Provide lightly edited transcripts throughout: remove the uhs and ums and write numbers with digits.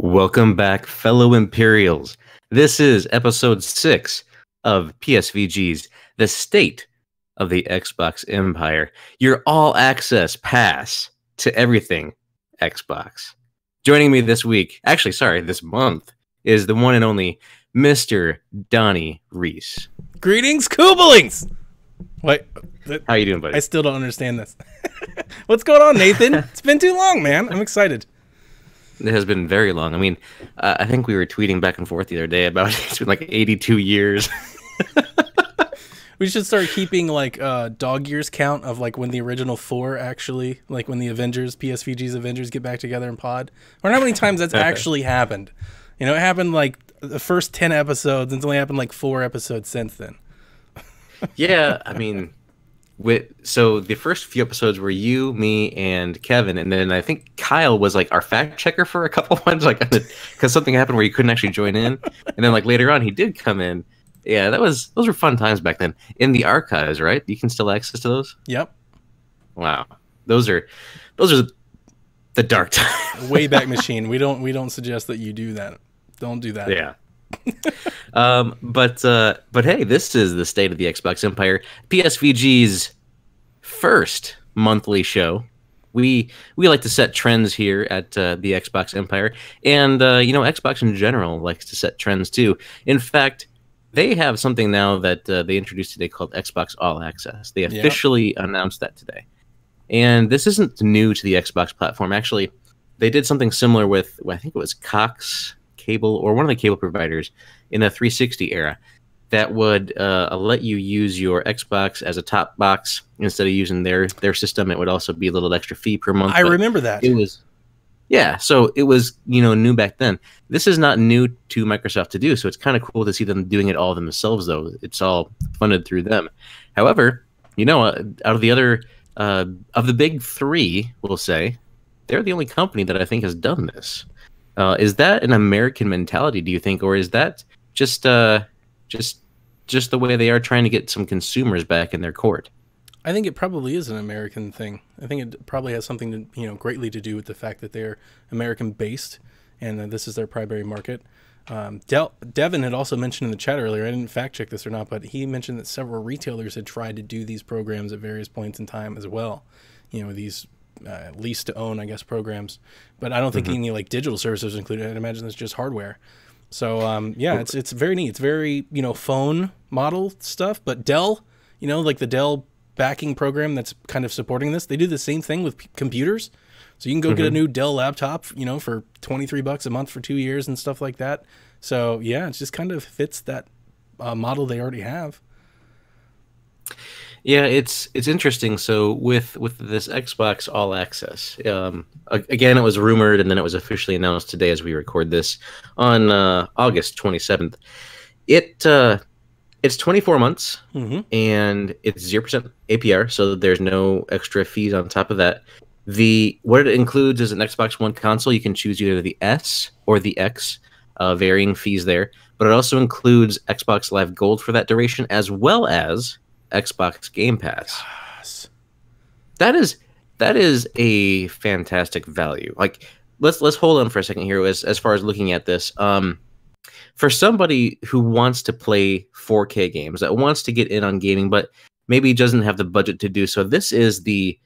Welcome back, fellow Imperials. This is episode 6 of PSVG's The State of the Xbox Empire, your all-access pass to everything Xbox. Joining me this month, is the one and only Mr. Donnie Reese. Greetings, Kooblings! Wait, how you doing, buddy? I still don't understand this. What's going on, Nathan? It's been too long, man. I'm excited. It has been very long. I mean, I think we were tweeting back and forth the other day about it's been like 82 years. We should start keeping like dog years count of like when the original 4 actually, like when the Avengers, PSVG's Avengers get back together in pod. Or how many times that's actually happened. You know, it happened like the first 10 episodes, and it's only happened like 4 episodes since then. Yeah, I mean, so the first few episodes were you, me, and Kevin, and then I think Kyle was like our fact checker for a couple ones, like because something happened where he couldn't actually join in, and then like later on he did come in. Yeah, those were fun times back then. In the archives, right? You can still access to those. Yep. Wow, those are the dark times. Wayback Machine. We don't suggest that you do that. Don't do that. Yeah. But hey, this is the State of the Xbox Empire, PSVG's first monthly show. We like to set trends here at the Xbox Empire, and Xbox in general likes to set trends too. In fact, they have something now that they introduced today called Xbox All Access. They officially announced that today, and this isn't new to the Xbox platform. Actually, they did something similar with, I think it was Cox Cable or one of the cable providers in the 360 era that would let you use your Xbox as a top box instead of using their system. It would also be a little extra fee per month. I remember that. It was, so it was new back then. This is not new to Microsoft to do, so it's kind of cool to see them doing it all themselves, though. It's all funded through them. However, out of the other of the big three, we'll say, they're the only company that I think has done this. Is that an American mentality, do you think, or is that just the way they are trying to get some consumers back in their court? I think it probably is an American thing. I think it probably has something to, greatly to do with the fact that they're American based and that this is their primary market. Devin had also mentioned in the chat earlier, I didn't fact check this or not, but he mentioned that several retailers had tried to do these programs at various points in time as well. These lease to own, I guess, programs, but I don't think any like digital services included. I'd imagine it's just hardware. So it's very neat. It's very phone model stuff, but Dell, like the Dell backing program that's kind of supporting this, they do the same thing with computers. So you can go get a new Dell laptop, for $23 a month for 2 years and stuff like that. So yeah, it just kind of fits that model they already have. Yeah, it's interesting. So with this Xbox All Access, again, it was rumored and then it was officially announced today as we record this on August 27th. It's 24 months and it's 0% APR, so there's no extra fees on top of that. What it includes is an Xbox One console. You can choose either the S or the X, varying fees there. But it also includes Xbox Live Gold for that duration, as well as Xbox Game Pass. Yes. That is a fantastic value. Like, let's hold on for a second here as far as looking at this. For somebody who wants to play 4K games, that wants to get in on gaming, but maybe doesn't have the budget to do so, this is the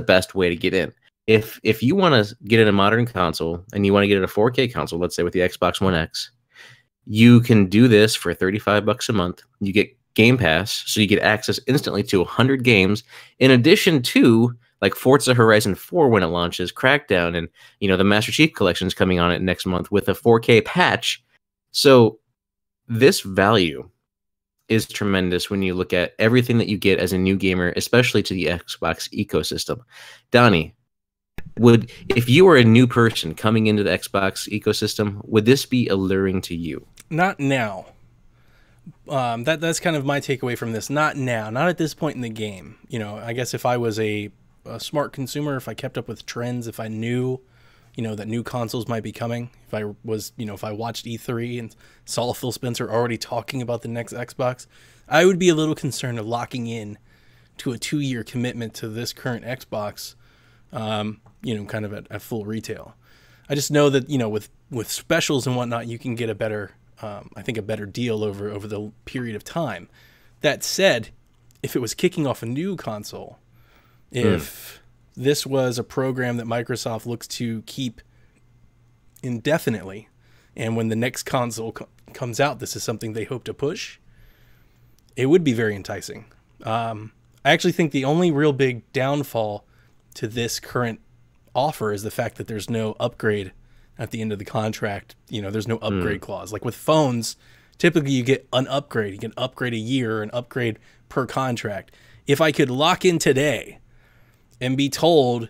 best way to get in. If you want to get in a modern console and you want to get in a 4K console, let's say with the Xbox One X, you can do this for $35 a month. You get Game Pass, so you get access instantly to 100 games, in addition to like Forza Horizon 4 when it launches, Crackdown, and the Master Chief Collection is coming on it next month with a 4K patch. So this value is tremendous when you look at everything that you get as a new gamer, especially to the Xbox ecosystem. Donnie, if you were a new person coming into the Xbox ecosystem, would this be alluring to you? Not now. That's kind of my takeaway from this. Not now, not at this point in the game. I guess if I was a smart consumer, if I kept up with trends, if I knew, that new consoles might be coming, if I was, if I watched E3 and saw Phil Spencer already talking about the next Xbox, I would be a little concerned of locking in to a 2-year commitment to this current Xbox, kind of at full retail. I just know that, with specials and whatnot, you can get a better, I think a better deal over the period of time. That said, if it was kicking off a new console, if this was a program that Microsoft looks to keep indefinitely, and when the next console comes out, this is something they hope to push, it would be very enticing. I actually think the only real big downfall to this current offer is the fact that there's no upgrade at the end of the contract. There's no upgrade clause. Like with phones, typically you get an upgrade. You can upgrade a year, an upgrade per contract. If I could lock in today and be told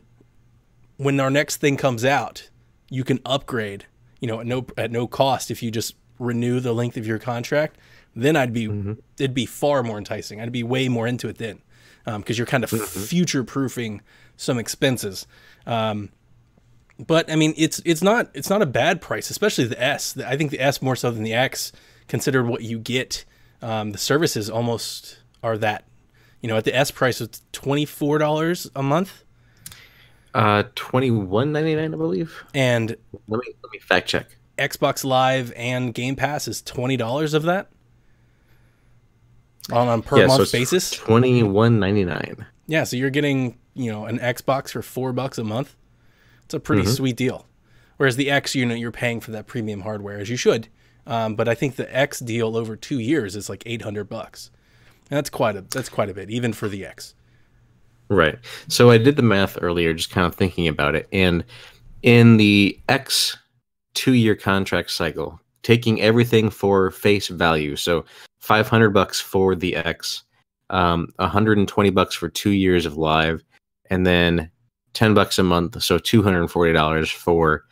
when our next thing comes out, you can upgrade, at no cost if you just renew the length of your contract, then it'd be far more enticing. I'd be way more into it then, because you're kind of future-proofing some expenses. But I mean, it's not a bad price, especially the S. I think the S more so than the X, considered what you get. The services almost are that. At the S price, it's $24 a month. $21.99, I believe. And let me fact check. Xbox Live and Game Pass is $20 of that on a per month basis. $21.99. Yeah, so you're getting an Xbox for $4 a month. It's a pretty sweet deal. Whereas the X, you're paying for that premium hardware, as you should. But I think the X deal over 2 years is like $800. And that's quite a bit, even for the X. Right. So I did the math earlier, just kind of thinking about it. And in the X 2-year contract cycle, taking everything for face value, so $500 for the X, $120 for 2 years of Live, and then $10 a month, so $240 for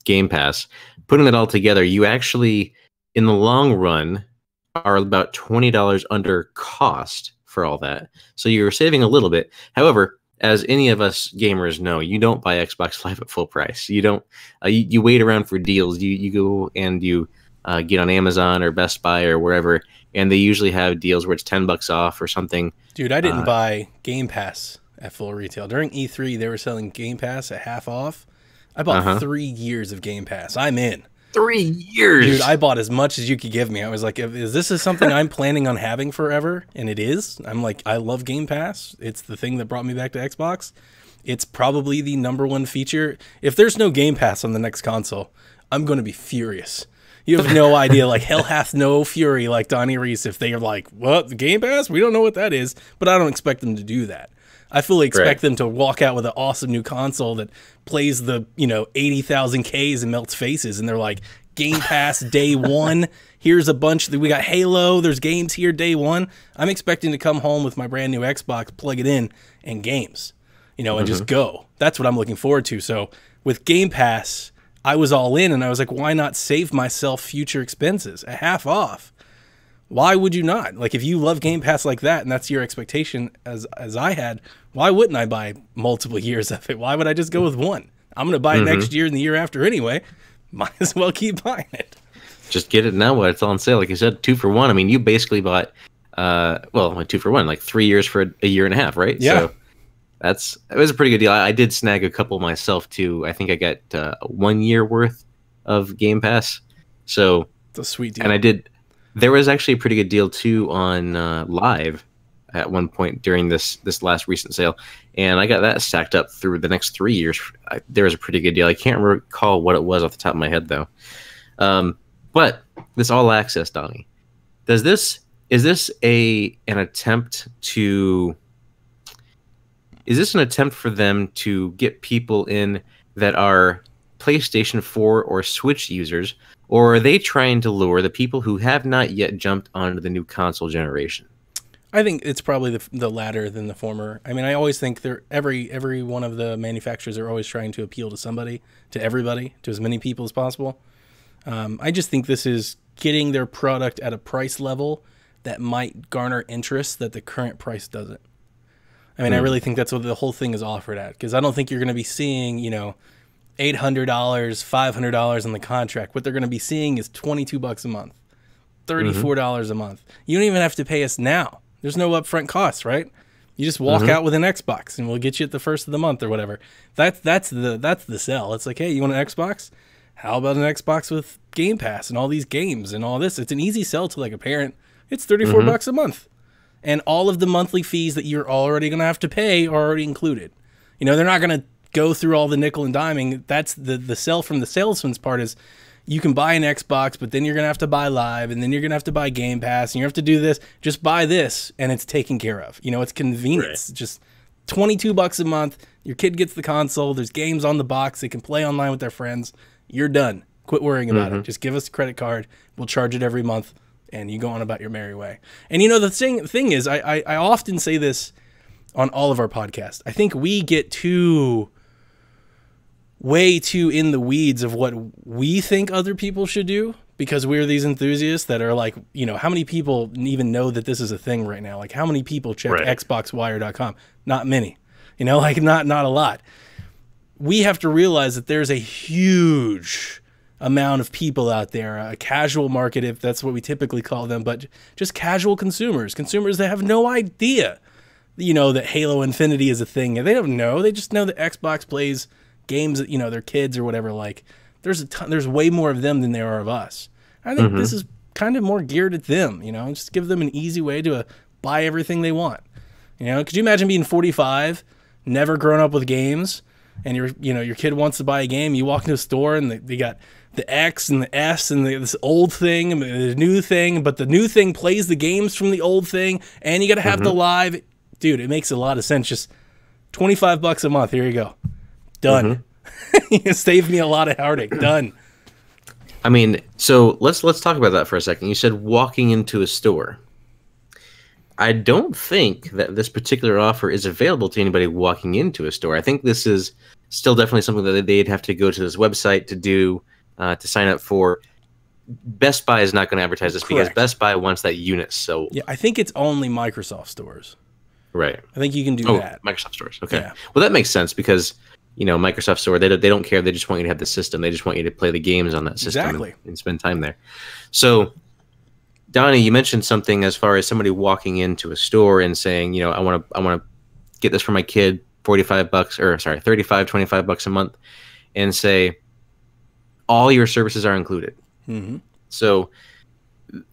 Game Pass. Putting it all together, you actually, in the long run, are about $20 under cost for all that. So you're saving a little bit. However, as any of us gamers know, you don't buy Xbox Live at full price. You don't. You wait around for deals. You go and you get on Amazon or Best Buy or wherever, and they usually have deals where it's $10 off or something. Dude, I didn't buy Game Pass at full retail. During E3, they were selling Game Pass at half off. I bought 3 years of Game Pass. I'm in. 3 years. Dude, I bought as much as you could give me. I was like, is this something I'm planning on having forever? And it is. I'm like, I love Game Pass. It's the thing that brought me back to Xbox. It's probably the #1 feature. If there's no Game Pass on the next console, I'm going to be furious. You have no idea. Like, hell hath no fury, like Donnie Reese, if they are like, what, the Game Pass? We don't know what that is. But I don't expect them to do that. I fully expect them to walk out with an awesome new console that plays the 80,000 Ks and melts faces, and they're like, Game Pass day one. Here's a bunch. We got Halo. There's games here day one. I'm expecting to come home with my brand new Xbox, plug it in, and games, and just go. That's what I'm looking forward to. So with Game Pass, I was all in, and I was like, why not save myself future expenses at half off? Why would you not? Like, if you love Game Pass like that, and that's your expectation as I had, why wouldn't I buy multiple years of it? Why would I just go with one? I'm going to buy it next year and the year after anyway. Might as well keep buying it. Just get it now while it's on sale. Like you said, 2 for 1. I mean, you basically bought, 2 for 1, like 3 years for a year and a half, right? Yeah. So it was a pretty good deal. I did snag a couple myself too. I think I got 1 year worth of Game Pass. So it's a sweet deal. And there was actually a pretty good deal too on Live at one point during this last recent sale, and I got that stacked up through the next 3 years. There was a pretty good deal. I can't recall what it was off the top of my head though. But this all access, Donnie, is this an attempt for them to get people in that are PlayStation 4 or Switch users, or are they trying to lure the people who have not yet jumped onto the new console generation? I think it's probably the latter than the former. I mean, I always think every one of the manufacturers are always trying to appeal to somebody, to everybody, to as many people as possible. I just think this is getting their product at a price level that might garner interest that the current price doesn't. I mean, I really think that's what the whole thing is offered at, because I don't think you're going to be seeing, $800, $500 on the contract. What they're going to be seeing is $22 a month, $34 a month. You don't even have to pay us now. There's no upfront costs, right? You just walk out with an Xbox, and we'll get you at the first of the month or whatever. That's the sell. It's like, hey, you want an Xbox? How about an Xbox with Game Pass and all these games and all this? It's an easy sell to like a parent. It's $34 a month, and all of the monthly fees that you're already going to have to pay are already included. You know, they're not going to go through all the nickel and diming. That's the sell from the salesman's part is you can buy an Xbox, but then you're going to have to buy Live, and then you're going to have to buy Game Pass, and you have to do this. Just buy this, and it's taken care of. You know, it's convenience. Right. Just $22 a month. Your kid gets the console. There's games on the box. They can play online with their friends. You're done. Quit worrying about it. Just give us a credit card. We'll charge it every month, and you go on about your merry way. And, you know, the thing is, I often say this on all of our podcasts. I think we get way too in the weeds of what we think other people should do because we're these enthusiasts that are like, you know, how many people even know that this is a thing right now? Like, how many people check xboxwire.com? Not many, you know, like not a lot. We have to realize that there's a huge amount of people out there, a casual market, if that's what we typically call them, but just casual consumers that have no idea, you know, that Halo Infinity is a thing. They don't know. They just know that Xbox plays games that, you know, their kids or whatever. Like, there's way more of them than there are of us. I think this is kind of more geared at them, you know, just give them an easy way to buy everything they want. You know, could you imagine being 45, never grown up with games, and your kid wants to buy a game, you walk into a store and they got the X and the S and this old thing and the new thing, but the new thing plays the games from the old thing, and you got to have the Live. Dude, it makes a lot of sense. Just $25 a month. Here you go. Done. You saved me a lot of heartache. Done. I mean, so let's talk about that for a second. You said walking into a store. I don't think that this particular offer is available to anybody walking into a store. I think this is still definitely something that they'd have to go to this website to do, to sign up for. Best Buy is not going to advertise this because Best Buy wants that unit sold. Yeah, I think it's only Microsoft stores. Right. I think you can do that. Microsoft stores. Okay. Yeah. Well, that makes sense because, you know, Microsoft Store, they don't care. They just want you to have the system. They just want you to play the games on that system and spend time there. So, Donnie, you mentioned something as far as somebody walking into a store and saying, you know, I want to get this for my kid, $35 or $25 a month, and say all your services are included. So,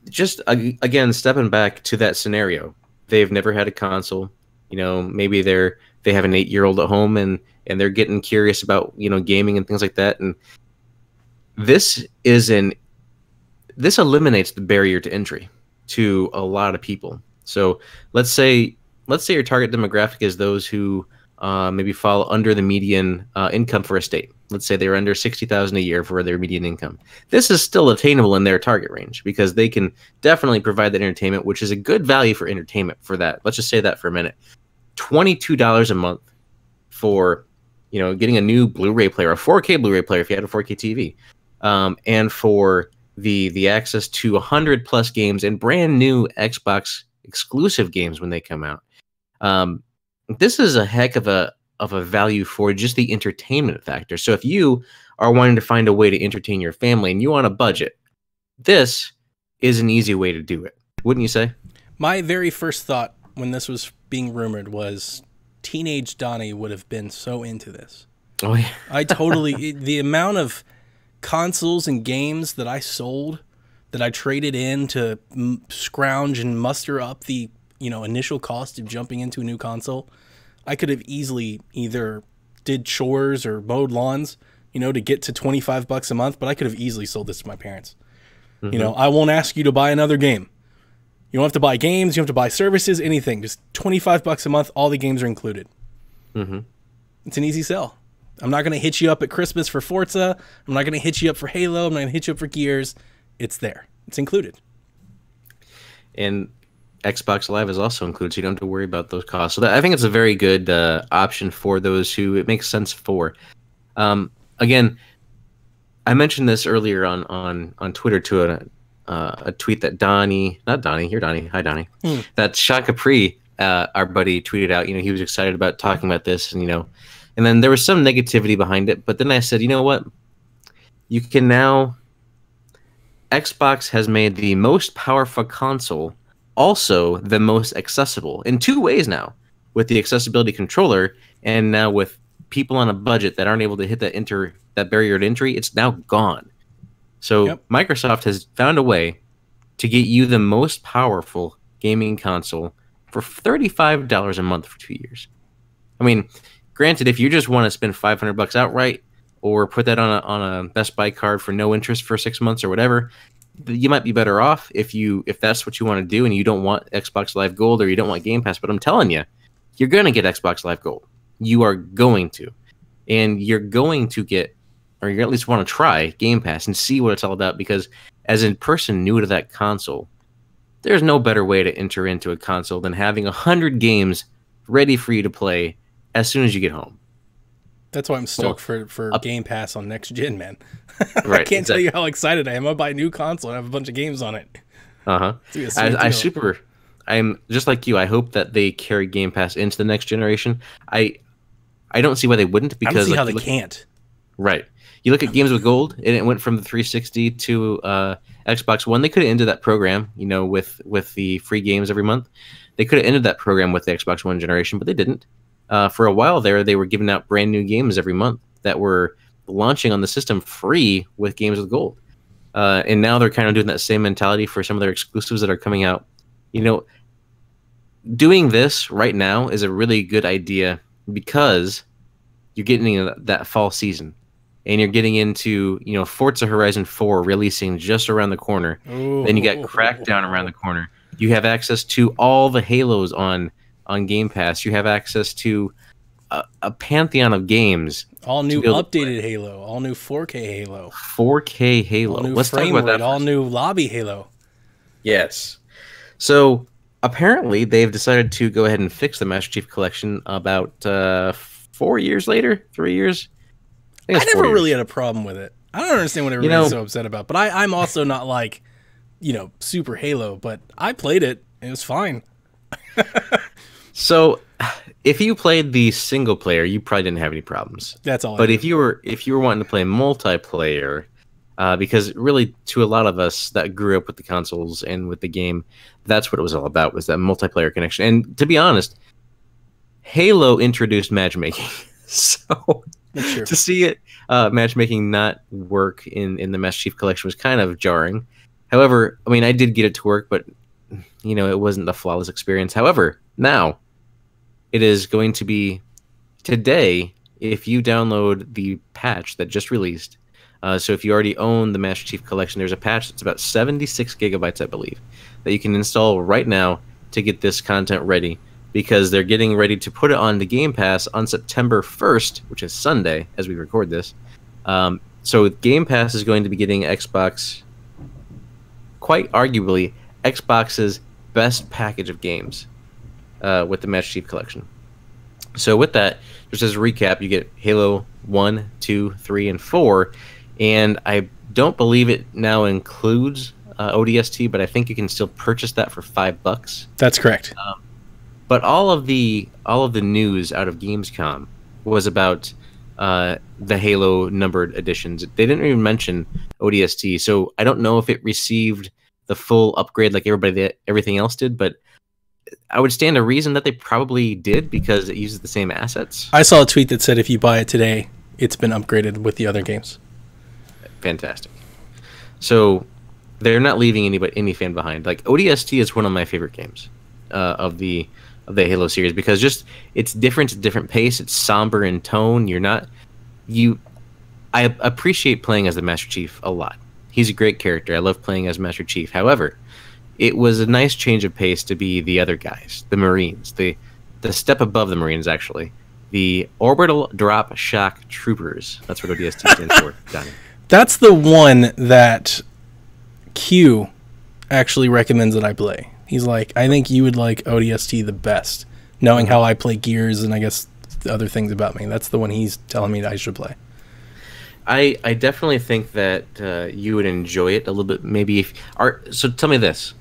just again, stepping back to that scenario, they've never had a console. You know, maybe they have an 8-year-old at home and they're getting curious about, you know, gaming and things like that. And this eliminates the barrier to entry to a lot of people. So let's say your target demographic is those who maybe fall under the median income for a state. Let's say they're under $60,000 a year for their median income. This is still attainable in their target range because they can definitely provide that entertainment, which is a good value for entertainment for that. Let's just say that for a minute. $22 a month for, you know, getting a new Blu-ray player, a 4K Blu-ray player if you had a 4K TV, and for the access to 100+ games and brand new Xbox exclusive games when they come out. This is a heck of a value for just the entertainment factor. So if you are wanting to find a way to entertain your family and you on a budget, this is an easy way to do it. Wouldn't you say? My very first thought when this was being rumored was teenage Donnie would have been so into this. Oh yeah. I totally, the amount of consoles and games that I sold, that I traded in to scrounge and muster up the, you know, initial cost of jumping into a new console, I could have easily either did chores or mowed lawns, you know, to get to $25 a month, but I could have easily sold this to my parents. You know, I won't ask you to buy another game. You don't have to buy games. You don't have to buy services, anything. Just $25 a month. All the games are included. It's an easy sell. I'm not going to hit you up at Christmas for Forza. I'm not going to hit you up for Halo. I'm not going to hit you up for Gears. It's there. It's included. And Xbox Live is also included, so you don't have to worry about those costs. So I think it's a very good option for those who it makes sense for. Again, I mentioned this earlier on Twitter to a tweet that you're Donnie, hi Donnie, that Sean Capri, our buddy, tweeted out. You know, he was excited about talking about this, and you know, and then there was some negativity behind it. But then I said, you know what, you can now. Xbox has made the most powerful console also the most accessible in 2 ways now. with the accessibility controller, and now with people on a budget that aren't able to hit that barrier to entry, it's now gone. So Microsoft has found a way to get you the most powerful gaming console for $35 a month for 2 years. I mean, granted, if you just want to spend $500 outright, or put that on a Best Buy card for no interest for 6 months or whatever, you might be better off if that's what you want to do and you don't want Xbox Live Gold or you don't want Game Pass. But I'm telling you, you're going to get Xbox Live Gold. You are going to. And you're going to get, or you at least want to try Game Pass and see what it's all about, because as a person new to that console, there's no better way to enter into a console than having 100 games ready for you to play as soon as you get home. That's why I'm stoked for Game Pass on next gen, man. Right, I can't tell you how excited I am. I'll buy a new console and have a bunch of games on it. I'm just like you. I hope that they carry Game Pass into the next generation. I don't see why they wouldn't, because I don't see how they can't. Right. You look at Games with Gold, and it went from the 360 to Xbox One. They could have ended that program, with the free games every month. They could have ended that program with the Xbox One generation, but they didn't. For a while there, they were giving out brand new games every month that were launching on the system free with Games with Gold. And now they're kind of doing that same mentality for some of their exclusives that are coming out. Doing this right now is a really good idea, because you're getting that fall season, and you're getting into, Forza Horizon 4 releasing just around the corner. Ooh. Then you got Crackdown around the corner. You have access to all the Halos on Game Pass. You have access to a pantheon of games. All new updated Halo. All new 4K Halo. 4K Halo. All new Let's talk about that. All new lobby Halo. Yes. So apparently they've decided to go ahead and fix the Master Chief Collection about 4 years later, 3 years. I never really had a problem with it. I don't understand what everybody's so upset about. But I'm also not like, super Halo. But I played it. It was fine. So, if you played the single player, you probably didn't have any problems. That's all. But if you were wanting to play multiplayer, because really, to a lot of us that grew up with the consoles and with the game, that's what it was all about, was that multiplayer connection. And to be honest, Halo introduced matchmaking. So to see it matchmaking not work in the Master Chief Collection was kind of jarring. However, I mean, I did get it to work, but it wasn't the flawless experience. However, now it is going to be today, if you download the patch that just released. So if you already own the Master Chief Collection, there's a patch that's about 76 gigabytes, I believe, that you can install right now to get this content ready, because they're getting ready to put it on the Game Pass on September 1st, which is Sunday as we record this. So Game Pass is going to be getting Xbox, quite arguably, Xbox's best package of games with the Master Chief Collection. So with that, just as a recap, you get Halo 1, 2, 3, and 4, and I don't believe it now includes ODST, but I think you can still purchase that for $5. That's correct. But all of the news out of Gamescom was about the Halo numbered editions. They didn't even mention ODST, so I don't know if it received the full upgrade like everything else did, but I would stand to reason that they probably did, because it uses the same assets. I saw a tweet that said if you buy it today, it's been upgraded with the other games. Fantastic. So they're not leaving any fan behind. Like, ODST is one of my favorite games of the Halo series, because just it's different, it's a different pace, it's somber in tone. I appreciate playing as the Master Chief a lot. He's a great character. I love playing as Master Chief. However, it was a nice change of pace to be the other guys, the Marines, the step above the Marines, actually. The Orbital Drop Shock Troopers. That's what ODST stands for, Johnny. That's the one that Q actually recommends that I play. He's like, I think you would like ODST the best, knowing how I play Gears and I guess the other things about me. That's the one he's telling me that I should play. I definitely think that you would enjoy it a little bit. Maybe so tell me this.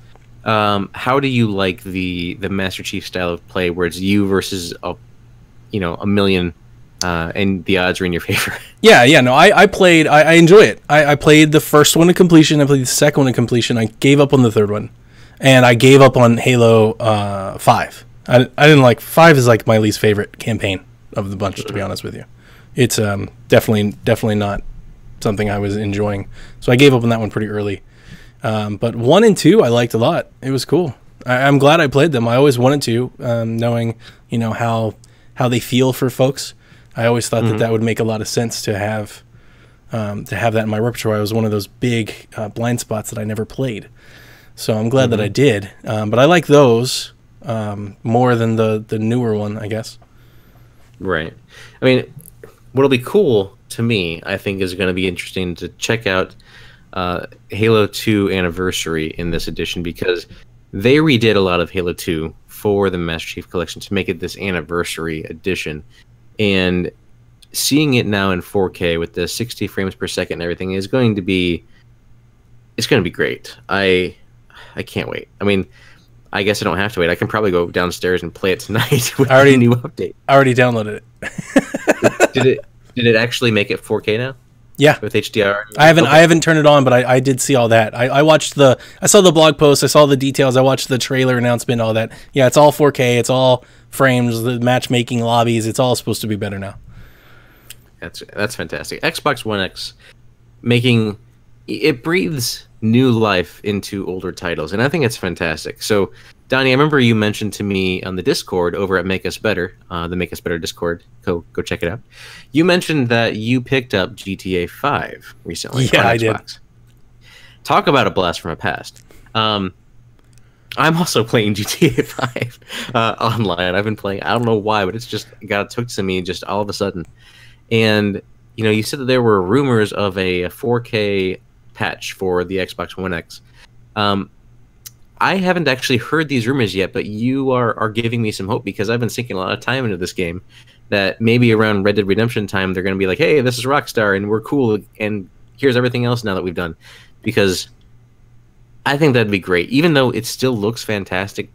How do you like the Master Chief style of play, where it's you versus a million, and the odds are in your favor? Yeah. No, I played. I enjoy it. I played the first one to completion. I played the second one to completion. I gave up on the third one, and I gave up on Halo 5. I didn't like 5 is like my least favorite campaign of the bunch, to be honest with you. It's definitely not something I was enjoying. So I gave up on that one pretty early. But 1 and 2 I liked a lot. It was cool. I'm glad I played them. I always wanted to, knowing, you know, how they feel for folks. I always thought that would make a lot of sense to have that in my repertoire. It was one of those big blind spots that I never played. So I'm glad that I did. But I like those more than the newer one, I guess. Right. I mean, what'll be cool to me, I think, is going to be interesting to check out Halo 2 Anniversary in this edition, because they redid a lot of Halo 2 for the Master Chief Collection to make it this Anniversary edition. And seeing it now in 4K with the 60 frames per second and everything is going to be, it's going to be great. I can't wait. I mean, I guess I don't have to wait. I can probably go downstairs and play it tonight with the new update. I already downloaded it. Did it actually make it 4K now? Yeah, with HDR. I haven't turned it on, but I did see all that. I saw the blog post, I saw the details, I watched the trailer announcement, all that. Yeah, it's all 4K, it's all frames, the matchmaking lobbies, it's all supposed to be better now. That's fantastic. Xbox One X making it breathes new life into older titles, and I think it's fantastic. So, Donnie, I remember you mentioned to me on the Discord over at Make Us Better, the Make Us Better Discord. Go check it out. You mentioned that you picked up GTA 5 recently. Yeah, on I Xbox. Did. Talk about a blast from the past. I'm also playing GTA 5 online. I've been playing. I don't know why, but it's just got hooked to me just all of a sudden. And you know, you said that there were rumors of a 4K patch for the Xbox One X. I haven't actually heard these rumors yet, but you are giving me some hope, because I've been sinking a lot of time into this game, that maybe around Red Dead Redemption time they're going to be like, hey, this is Rockstar and we're cool and here's everything else now that we've done. Because I think that'd be great. Even though it still looks fantastic,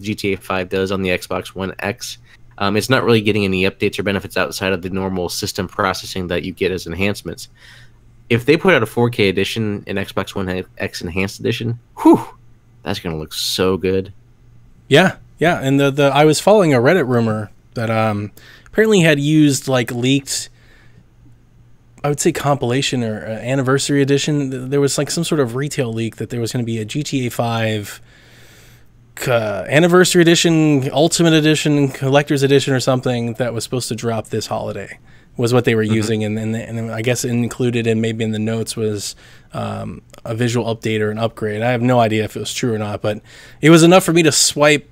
GTA 5 does on the Xbox One X, it's not really getting any updates or benefits outside of the normal system processing that you get as enhancements. If they put out a 4K edition, an Xbox One X Enhanced Edition, whew, that's going to look so good. Yeah. And I was following a Reddit rumor that apparently had used like leaked, I would say compilation or anniversary edition. There was like some sort of retail leak that there was going to be a GTA 5 anniversary edition, ultimate edition, collector's edition or something that was supposed to drop this holiday, was what they were using. And then I guess included and maybe in the notes was a visual update or an upgrade. I have no idea if it was true or not, but it was enough for me to swipe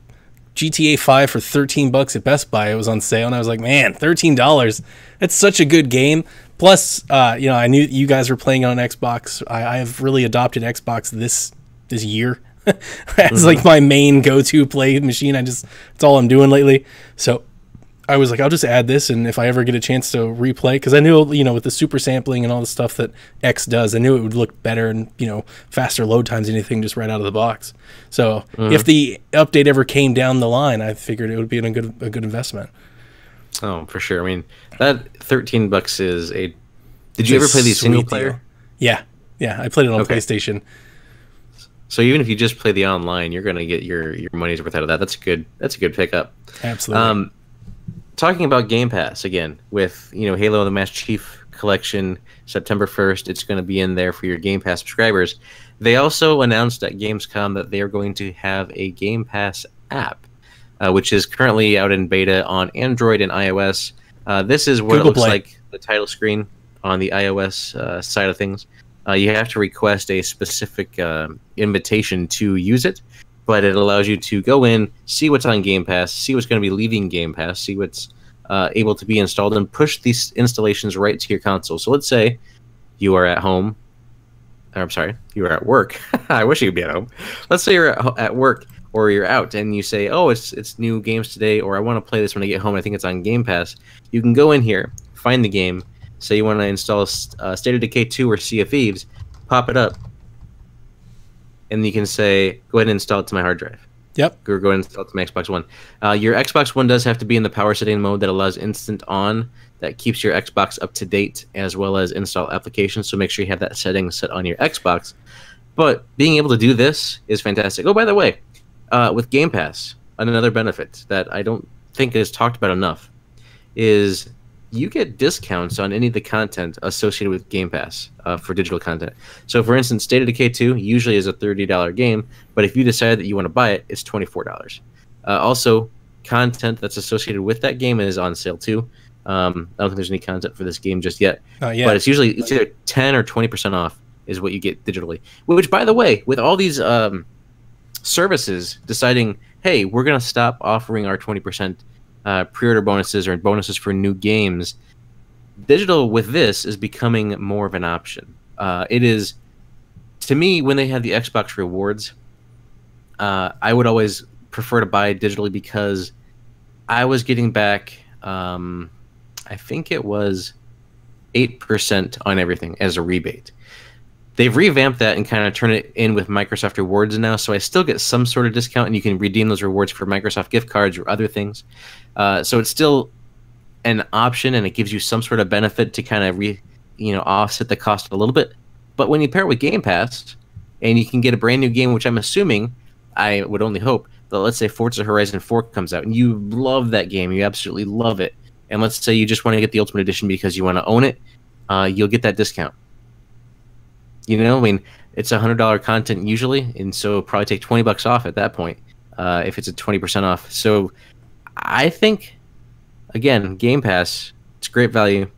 GTA 5 for $13 at Best Buy. It was on sale, and I was like, man, $13. That's such a good game. Plus, you know, I knew you guys were playing on Xbox. I have really adopted Xbox this year as like my main go-to play machine. It's all I'm doing lately. So I was like, I'll just add this, and if I ever get a chance to replay, because I knew, you know, with the super sampling and all the stuff that X does, I knew it would look better and, you know, faster load times, anything just right out of the box. So if the update ever came down the line, I figured it would be a good investment. Oh, for sure. I mean, that $13 is a. Did you ever play the single player? Yeah, I played it on PlayStation. So even if you just play the online, you're gonna get your money's worth out of that. That's a good pickup. Absolutely. Talking about Game Pass again, with, you know, Halo the Master Chief Collection, September 1st, it's going to be in there for your Game Pass subscribers. They also announced at Gamescom that they are going to have a Game Pass app, which is currently out in beta on Android and iOS. This is what Google it looks Play. Like the title screen on the iOS side of things. You have to request a specific invitation to use it, but it allows you to go in, see what's on Game Pass, see what's going to be leaving Game Pass, see what's able to be installed, and push these installations right to your console. So let's say you are at home. Or, I'm sorry, you are at work. I wish you could be at home. Let's say you're at work or you're out, and you say, oh, it's new games today, or I want to play this when I get home. I think it's on Game Pass. You can go in here, find the game, say you want to install State of Decay 2 or Sea of Thieves, pop it up, and you can say, go ahead and install it to my hard drive. Yep. Or go ahead and install it to my Xbox One. Your Xbox One does have to be in the power setting mode that allows instant on, that keeps your Xbox up to date, as well as install applications. So make sure you have that setting set on your Xbox. But being able to do this is fantastic. Oh, by the way, with Game Pass, another benefit that I don't think is talked about enough is you get discounts on any of the content associated with Game Pass for digital content. So, for instance, State of Decay 2 usually is a $30 game, but if you decide that you want to buy it, it's $24. Also, content that's associated with that game is on sale too. I don't think there's any content for this game just yet, but it's either 10 or 20% off is what you get digitally. Which, by the way, with all these services deciding, hey, we're going to stop offering our 20% pre-order bonuses or bonuses for new games, digital with this is becoming more of an option. It is, to me, when they have the Xbox rewards, I would always prefer to buy digitally because I was getting back, I think it was 8% on everything as a rebate. They've revamped that and kind of turned it in with Microsoft Rewards now, so I still get some sort of discount, and you can redeem those rewards for Microsoft gift cards or other things. So it's still an option, and it gives you some sort of benefit to kind of offset the cost a little bit. But when you pair it with Game Pass, and you can get a brand new game, which I'm assuming, I would only hope, that let's say Forza Horizon 4 comes out, and you love that game, you absolutely love it, and let's say you just want to get the Ultimate Edition because you want to own it, you'll get that discount. I mean, it's $100 content usually, and so it'll probably take $20 off at that point if it's a 20% off. So I think, again, Game Pass, it's great value.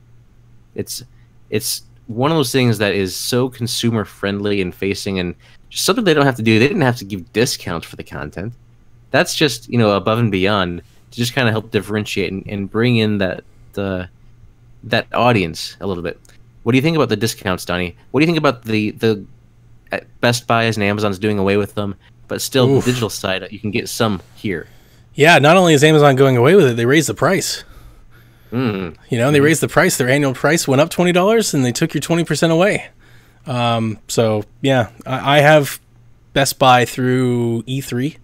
It's one of those things that is so consumer friendly and facing, and just something they don't have to do. They didn't have to give discounts for the content. That's just above and beyond to just kind of help differentiate and bring in that audience a little bit. What do you think about the discounts, Donnie? What do you think about the Best Buys and Amazon's doing away with them, but still the digital side, you can get some here? Yeah, not only is Amazon going away with it, they raised the price. They raised the price. Their annual price went up $20, and they took your 20% away. So, yeah, I have Best Buy through E3,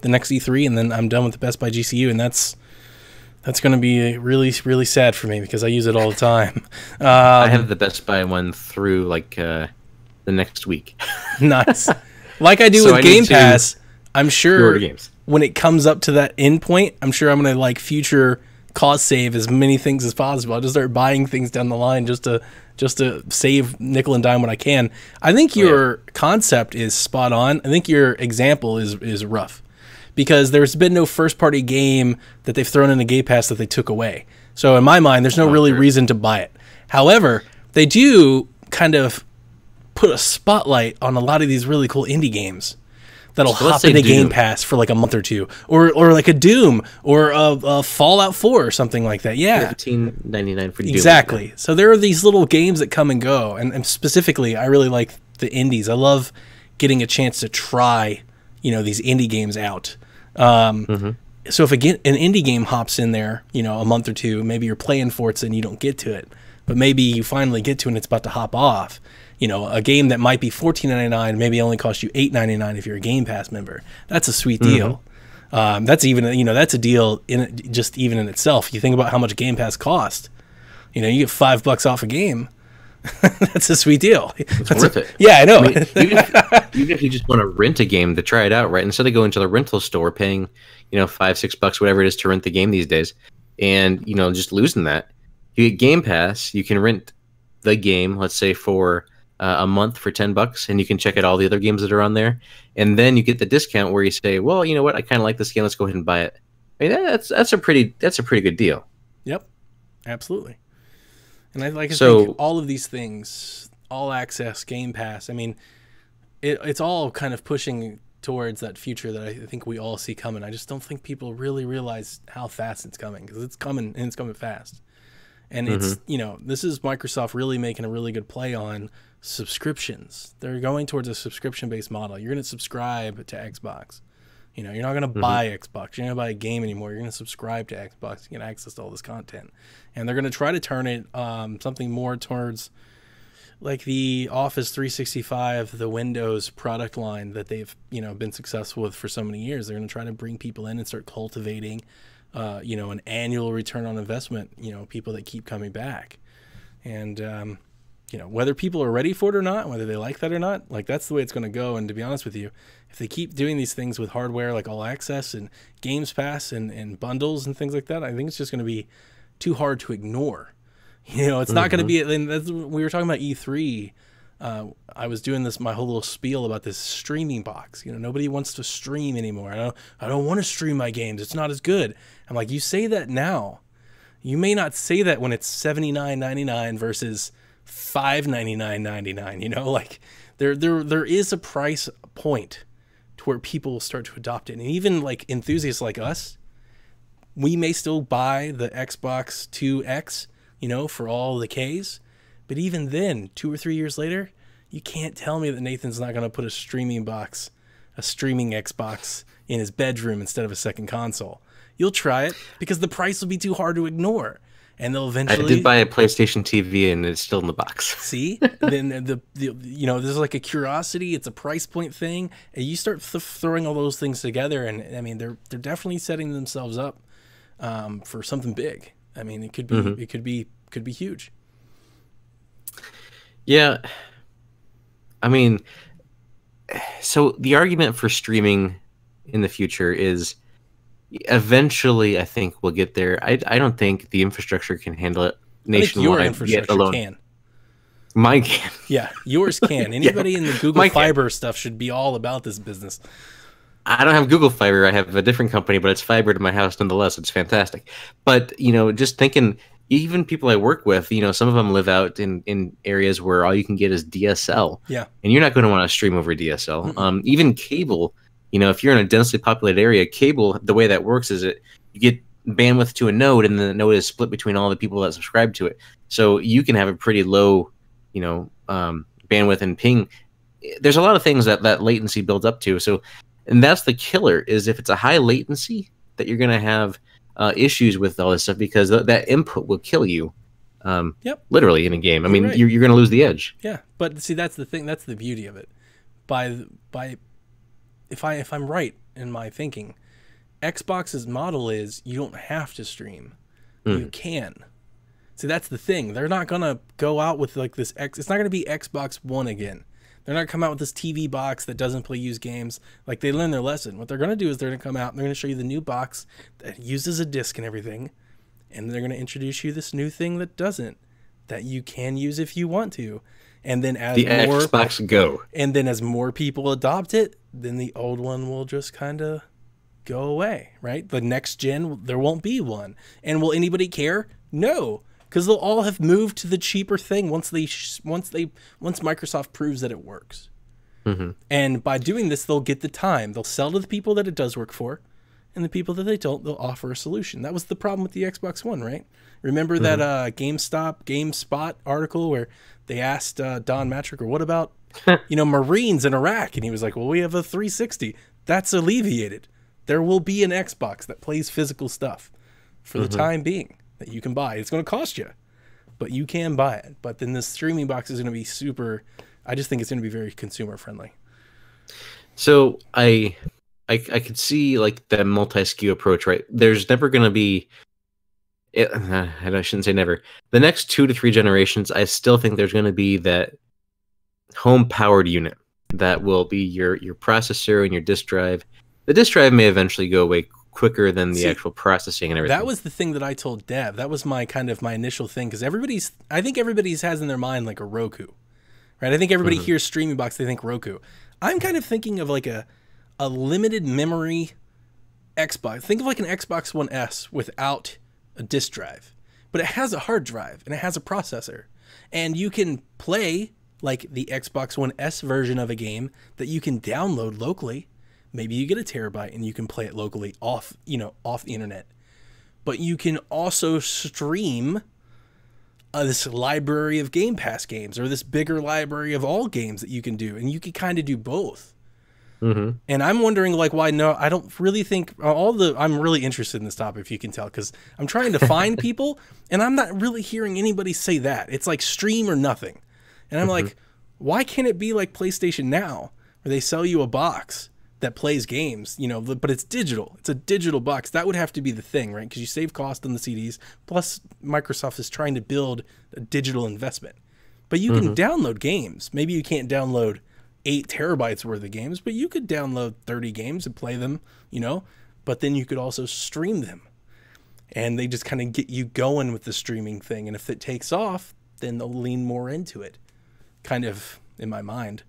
the next E3, and then I'm done with the Best Buy GCU, and that's going to be really, really sad for me because I use it all the time. I have the Best Buy one through the next week. Nice. Like I do with Game Pass, I'm sure when it comes up to that end point, I'm sure I'm going to future cost save as many things as possible. I'll just start buying things down the line just to save nickel and dime when I can. I think your concept is spot on. I think your example is rough, because there's been no first-party game that they've thrown in a Game Pass that they took away. So in my mind, there's no reason to buy it. However, they do kind of put a spotlight on a lot of these really cool indie games that'll hop into Game Pass for a month or two, or like a Doom or a Fallout 4 or something like that. Yeah, $15.99 for Doom. Exactly. So there are these little games that come and go, and specifically, I really like the indies. I love getting a chance to try these indie games out. So if an indie game hops in there, a month or two, maybe you're playing Forza and you don't get to it, but maybe you finally get to it and it's about to hop off. A game that might be $14.99 maybe only cost you $8.99 if you're a Game Pass member. That's a sweet deal. That's even that's a deal even in itself. You think about how much Game Pass cost. You get $5 off a game. That's a sweet deal. It's worth it. Yeah, I know. I mean, even if you just want to rent a game to try it out, right? Instead of going to the rental store paying, $5-6, whatever it is to rent the game these days, and just losing that, you get Game Pass. You can rent the game, let's say for a month for $10, and you can check out all the other games that are on there, and then you get the discount where you say, well, you know what, I kind of like this game. Let's go ahead and buy it. I mean, that's a pretty good deal. Yep, absolutely. And I think all of these things, all access, Game Pass, I mean, it's all kind of pushing towards that future that I think we all see coming. I just don't think people really realize how fast it's coming, because it's coming, and it's coming fast. And it's, this is Microsoft really making a really good play on subscriptions. They're going towards a subscription-based model. You're going to subscribe to Xbox. You're not going to buy Xbox. You're not going to buy a game anymore. You're going to subscribe to Xbox. You get access to all this content. And they're going to try to turn it something more towards like the Office 365, the Windows product line that they've, been successful with for so many years. They're going to try to bring people in and start cultivating, an annual return on investment, people that keep coming back. And, you know, whether people are ready for it or not, whether they like that or not, like that's the way it's going to go. And to be honest with you, if they keep doing these things with hardware like All Access and Games Pass and bundles and things like that, I think it's just going to be too hard to ignore. You know, it's not going to be, and that's, we were talking about E3. I was doing my whole little spiel about this streaming box. You know, nobody wants to stream anymore. I don't want to stream my games. It's not as good. I'm like, you say that now. You may not say that when it's $79.99 versus $599.99. You know, like there is a price point to where people will start to adopt it. And even like enthusiasts like us, we may still buy the Xbox 2X, you know, for all the Ks. But even then, 2 or 3 years later, you can't tell me that Nathan's not going to put a streaming Xbox in his bedroom instead of a second console. You'll try it because the price will be too hard to ignore. And they'll eventually... I did buy a PlayStation TV and it's still in the box. See? Then the you know, there's like a curiosity. It's a price point thing. And you start throwing all those things together. And I mean, they're definitely setting themselves up for something big. I mean, it could be, could be huge. Yeah. I mean, so the argument for streaming in the future is eventually I think we'll get there. I don't think the infrastructure can handle it nationwide. Your infrastructure can. Mine can. Yeah, yours can. Anybody in the Google Fiber stuff should be all about this business. I don't have Google Fiber. I have a different company, but it's fiber to my house nonetheless. It's fantastic. But, you know, just thinking, even people I work with, you know, some of them live out in areas where all you can get is DSL. Yeah. And you're not going to want to stream over DSL. Even cable, you know, if you're in a densely populated area, cable, the way that works is you get bandwidth to a node, and the node is split between all the people that subscribe to it. So you can have a pretty low, you know, bandwidth and ping. There's a lot of things that latency builds up to. So, and that's the killer, is if it's a high latency that you're going to have issues with all this stuff, because that input will kill you. Literally in a game. I mean, right. you're going to lose the edge. Yeah, but see, that's the thing. That's the beauty of it. If I'm right in my thinking, Xbox's model is you don't have to stream. You can. See, that's the thing. They're not going to go out with like this it's not going to be Xbox One again. They're not going to come out with this TV box that doesn't play used games. Like, they learned their lesson. What they're going to do is they're going to come out and they're going to show you the new box that uses a disc and everything. And they're going to introduce you this new thing that doesn't, that you can use if you want to. And then as Xbox Go. And then as more people adopt it, then the old one will just kind of go away, right? The next gen, there won't be one. And will anybody care? No. Because they'll all have moved to the cheaper thing once Microsoft proves that it works. And by doing this, they'll get the time. They'll sell to the people that it does work for, and the people that they don't, they'll offer a solution. That was the problem with the Xbox One, right? Remember that GameSpot article where they asked Don Matrick, or what about you know, Marines in Iraq? And he was like, well, we have a 360. That's alleviated. There will be an Xbox that plays physical stuff for the time being, that you can buy. It's going to cost you, but you can buy it. But then the streaming box is going to be super, I just think it's going to be very consumer friendly. So I could see like the multi-SKU approach, right? There's never going to be, I shouldn't say never. The next 2 to 3 generations, I still think there's going to be that home powered unit that will be your processor and your disk drive. The disk drive may eventually go away quicker than the actual processing and everything. That was the thing that I told Dev. That was my kind of my initial thing, because I think everybody's has in their mind like a Roku, right? I think everybody hears streaming box, they think Roku. I'm kind of thinking of like a limited memory Xbox. Think of like an Xbox One S without a disk drive, but it has a hard drive and it has a processor, and you can play like the Xbox One S version of a game that you can download locally. Maybe you get a terabyte and you can play it locally off the internet. But you can also stream this library of Game Pass games, or this bigger library of all games that you can do. And you can kind of do both. And I'm wondering, like, why no, I don't really think I'm really interested in this topic, if you can tell, because I'm trying to find people and I'm not really hearing anybody say that. It's like stream or nothing. And I'm like, why can't it be like PlayStation Now, where they sell you a box that plays games, you know, but it's digital. It's a digital box. That would have to be the thing, right? Because you save cost on the CDs. Plus, Microsoft is trying to build a digital investment. But you can Hmm. download games. Maybe you can't download 8 terabytes worth of games, but you could download 30 games and play them, but then you could also stream them. And they just kind of get you going with the streaming thing. And if it takes off, then they'll lean more into it, kind of in my mind.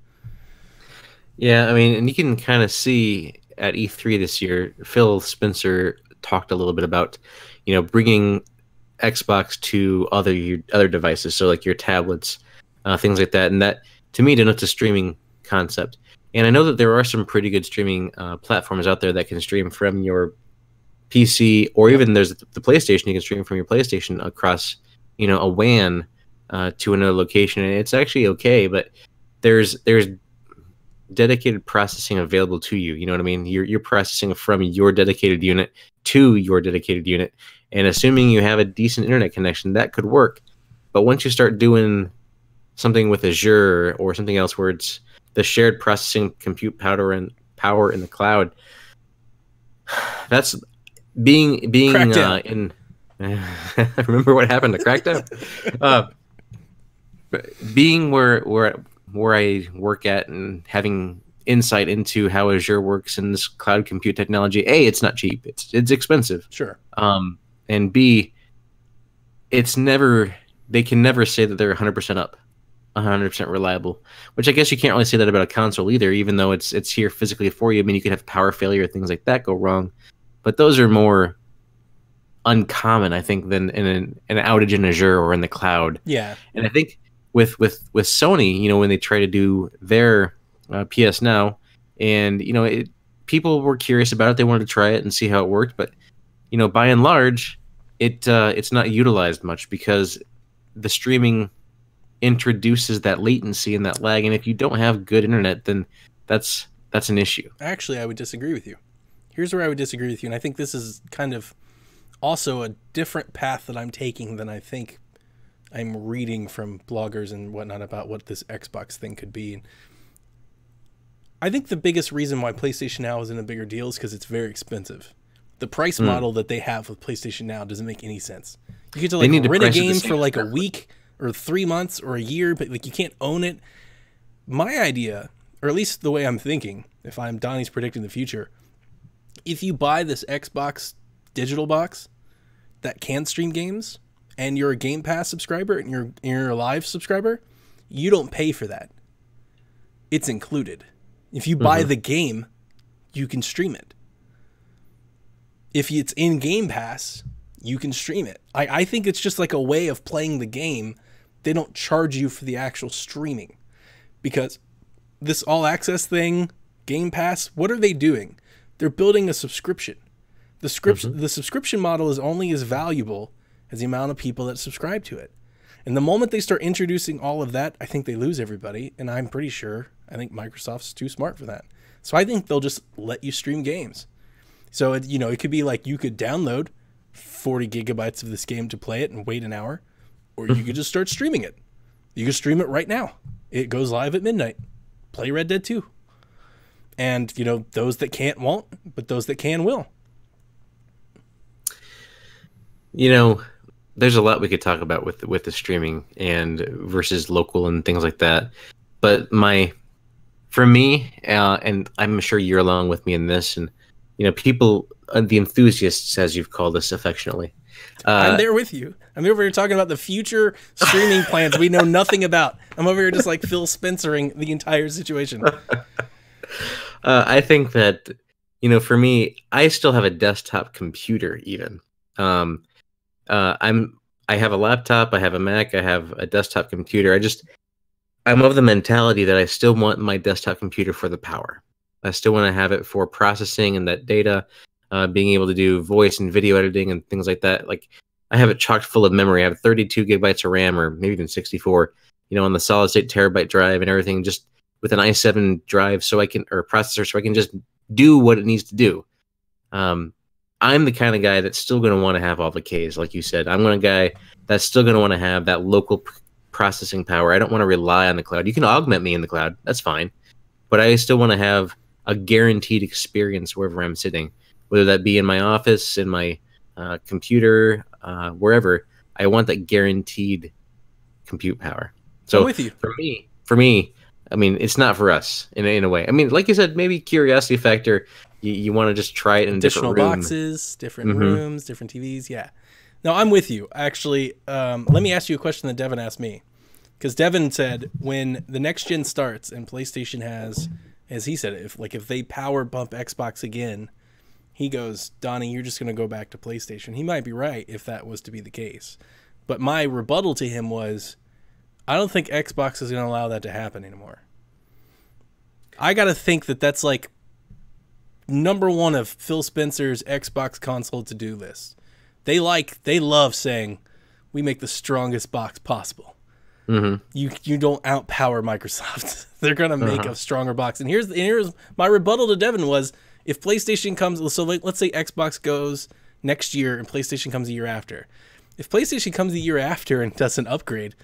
Yeah, I mean, and you can kind of see at E3 this year, Phil Spencer talked a little bit about, bringing Xbox to other devices, so like your tablets, things like that. And that, to me, denotes a streaming concept. And I know that there are some pretty good streaming platforms out there that can stream from your PC, or even there's the PlayStation. You can stream from your PlayStation across, a WAN to another location, and it's actually okay. But there's dedicated processing available to you. You know what I mean? You're processing from your dedicated unit to your dedicated unit, and assuming you have a decent internet connection, that could work. But once you start doing something with Azure or something else where it's the shared processing compute power in the cloud, that's being in. Remember what happened to Crackdown? Being where I work at and having insight into how Azure works in this cloud compute technology. A, it's not cheap. It's expensive. Sure. And B, they can never say that they're 100% up, 100% reliable, which I guess you can't really say that about a console either, even though it's here physically for you. I mean, you could have power failure, things like that go wrong, but those are more uncommon, I think, than in an outage in Azure or in the cloud. Yeah. And I think with Sony, when they try to do their PS Now, and people were curious about it, they wanted to try it and see how it worked, but by and large, it's not utilized much because the streaming introduces that latency and that lag, and if you don't have good internet, then that's an issue. Actually, I would disagree with you. Here's where I would disagree with you, and I think this is kind of also a different path that I'm taking than I think I'm reading from bloggers and whatnot about what this Xbox thing could be. I think the biggest reason why PlayStation Now isn't a bigger deal is because it's very expensive. The price model that they have with PlayStation Now doesn't make any sense. You get to rent a game for like a week or 3 months or a year, but like you can't own it. My idea, or at least the way I'm thinking, if I'm Donnie's predicting the future, if you buy this Xbox digital box that can stream games, and you're a Game Pass subscriber and you're a Live subscriber, you don't pay for that. It's included. If you buy the game, you can stream it. If it's in Game Pass, you can stream it. I think it's just like a way of playing the game. They don't charge you for the actual streaming. Because this all access thing, Game Pass, what are they doing? They're building a subscription. The subscription model is only as valuable as the amount of people that subscribe to it. And the moment they start introducing all of that, I think they lose everybody. And I'm pretty sure, I think Microsoft's too smart for that. So I think they'll just let you stream games. So, it could be like you could download 40 gigabytes of this game to play it and wait an hour, or you could just start streaming it. You can stream it right now. It goes live at midnight. Play Red Dead 2. And, those that can't won't, but those that can will. There's a lot we could talk about with the streaming and versus local and things like that. But for me, and I'm sure you're along with me in this, and people, the enthusiasts, as you've called us affectionately. I'm there with you. I'm over here talking about the future streaming plans we know nothing about. I'm over here just like Phil Spencering the entire situation. I think that, for me, I still have a desktop computer even. I have a laptop, I have a Mac, I have a desktop computer. I'm of the mentality that I still want my desktop computer for the power. I still want to have it for processing and that data, being able to do voice and video editing and things like that. Like, I have it chocked full of memory. I have 32 gigabytes of RAM, or maybe even 64, on the solid state terabyte drive and everything, just with an i7 drive or processor, so I can just do what it needs to do. I'm the kind of guy that's still going to want to have all the Ks, like you said. I'm a guy that's still going to want to have that local processing power. I don't want to rely on the cloud. You can augment me in the cloud. That's fine. But I still want to have a guaranteed experience wherever I'm sitting, whether that be in my office, in my computer, wherever. I want that guaranteed compute power. I'm So with you. for me, I mean, it's not for us in a way. I mean, like you said, maybe curiosity factor. You want to just try it in a different Additional room. boxes, different rooms, different TVs. Yeah. No, I'm with you. Actually, let me ask you a question that Devin asked me. Because Devin said when the next gen starts and PlayStation has, as he said, if they power bump Xbox again, he goes, Donnie, you're just going to go back to PlayStation. He might be right if that was to be the case. But my rebuttal to him was, I don't think Xbox is going to allow that to happen anymore. I got to think that that's like number one of Phil Spencer's Xbox console to-do list. They love saying, we make the strongest box possible. Mm-hmm. You don't outpower Microsoft. They're going to make a stronger box. And here's my rebuttal to Devin was, if PlayStation comes, so let's say Xbox goes next year and PlayStation comes a year after. If PlayStation comes a year after and does an upgrade,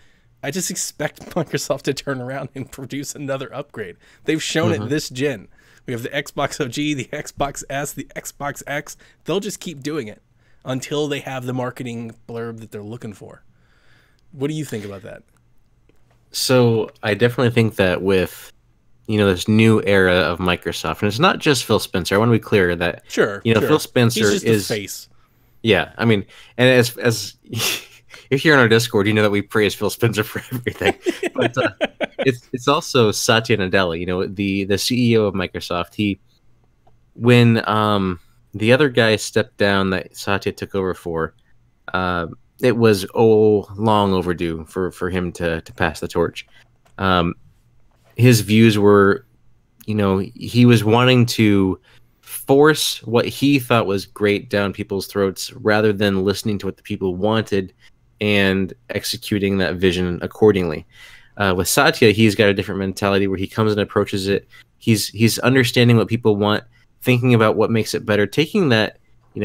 I just expect Microsoft to turn around and produce another upgrade. They've shown it this gen. We have the Xbox OG, the Xbox S, the Xbox X. They'll just keep doing it until they have the marketing blurb that they're looking for. What do you think about that? So I definitely think that with this new era of Microsoft, and it's not just Phil Spencer. I want to be clear that sure. Phil Spencer He's just the face. Yeah, I mean, and as if you're on our Discord, you know that we praise Phil Spencer for everything. But it's also Satya Nadella, the CEO of Microsoft. When the other guy stepped down that Satya took over for, it was long overdue for him to pass the torch. His views were, he was wanting to force what he thought was great down people's throats rather than listening to what the people wanted and executing that vision accordingly. With Satya, he's got a different mentality where he comes and approaches it. He's understanding what people want, thinking about what makes it better, taking that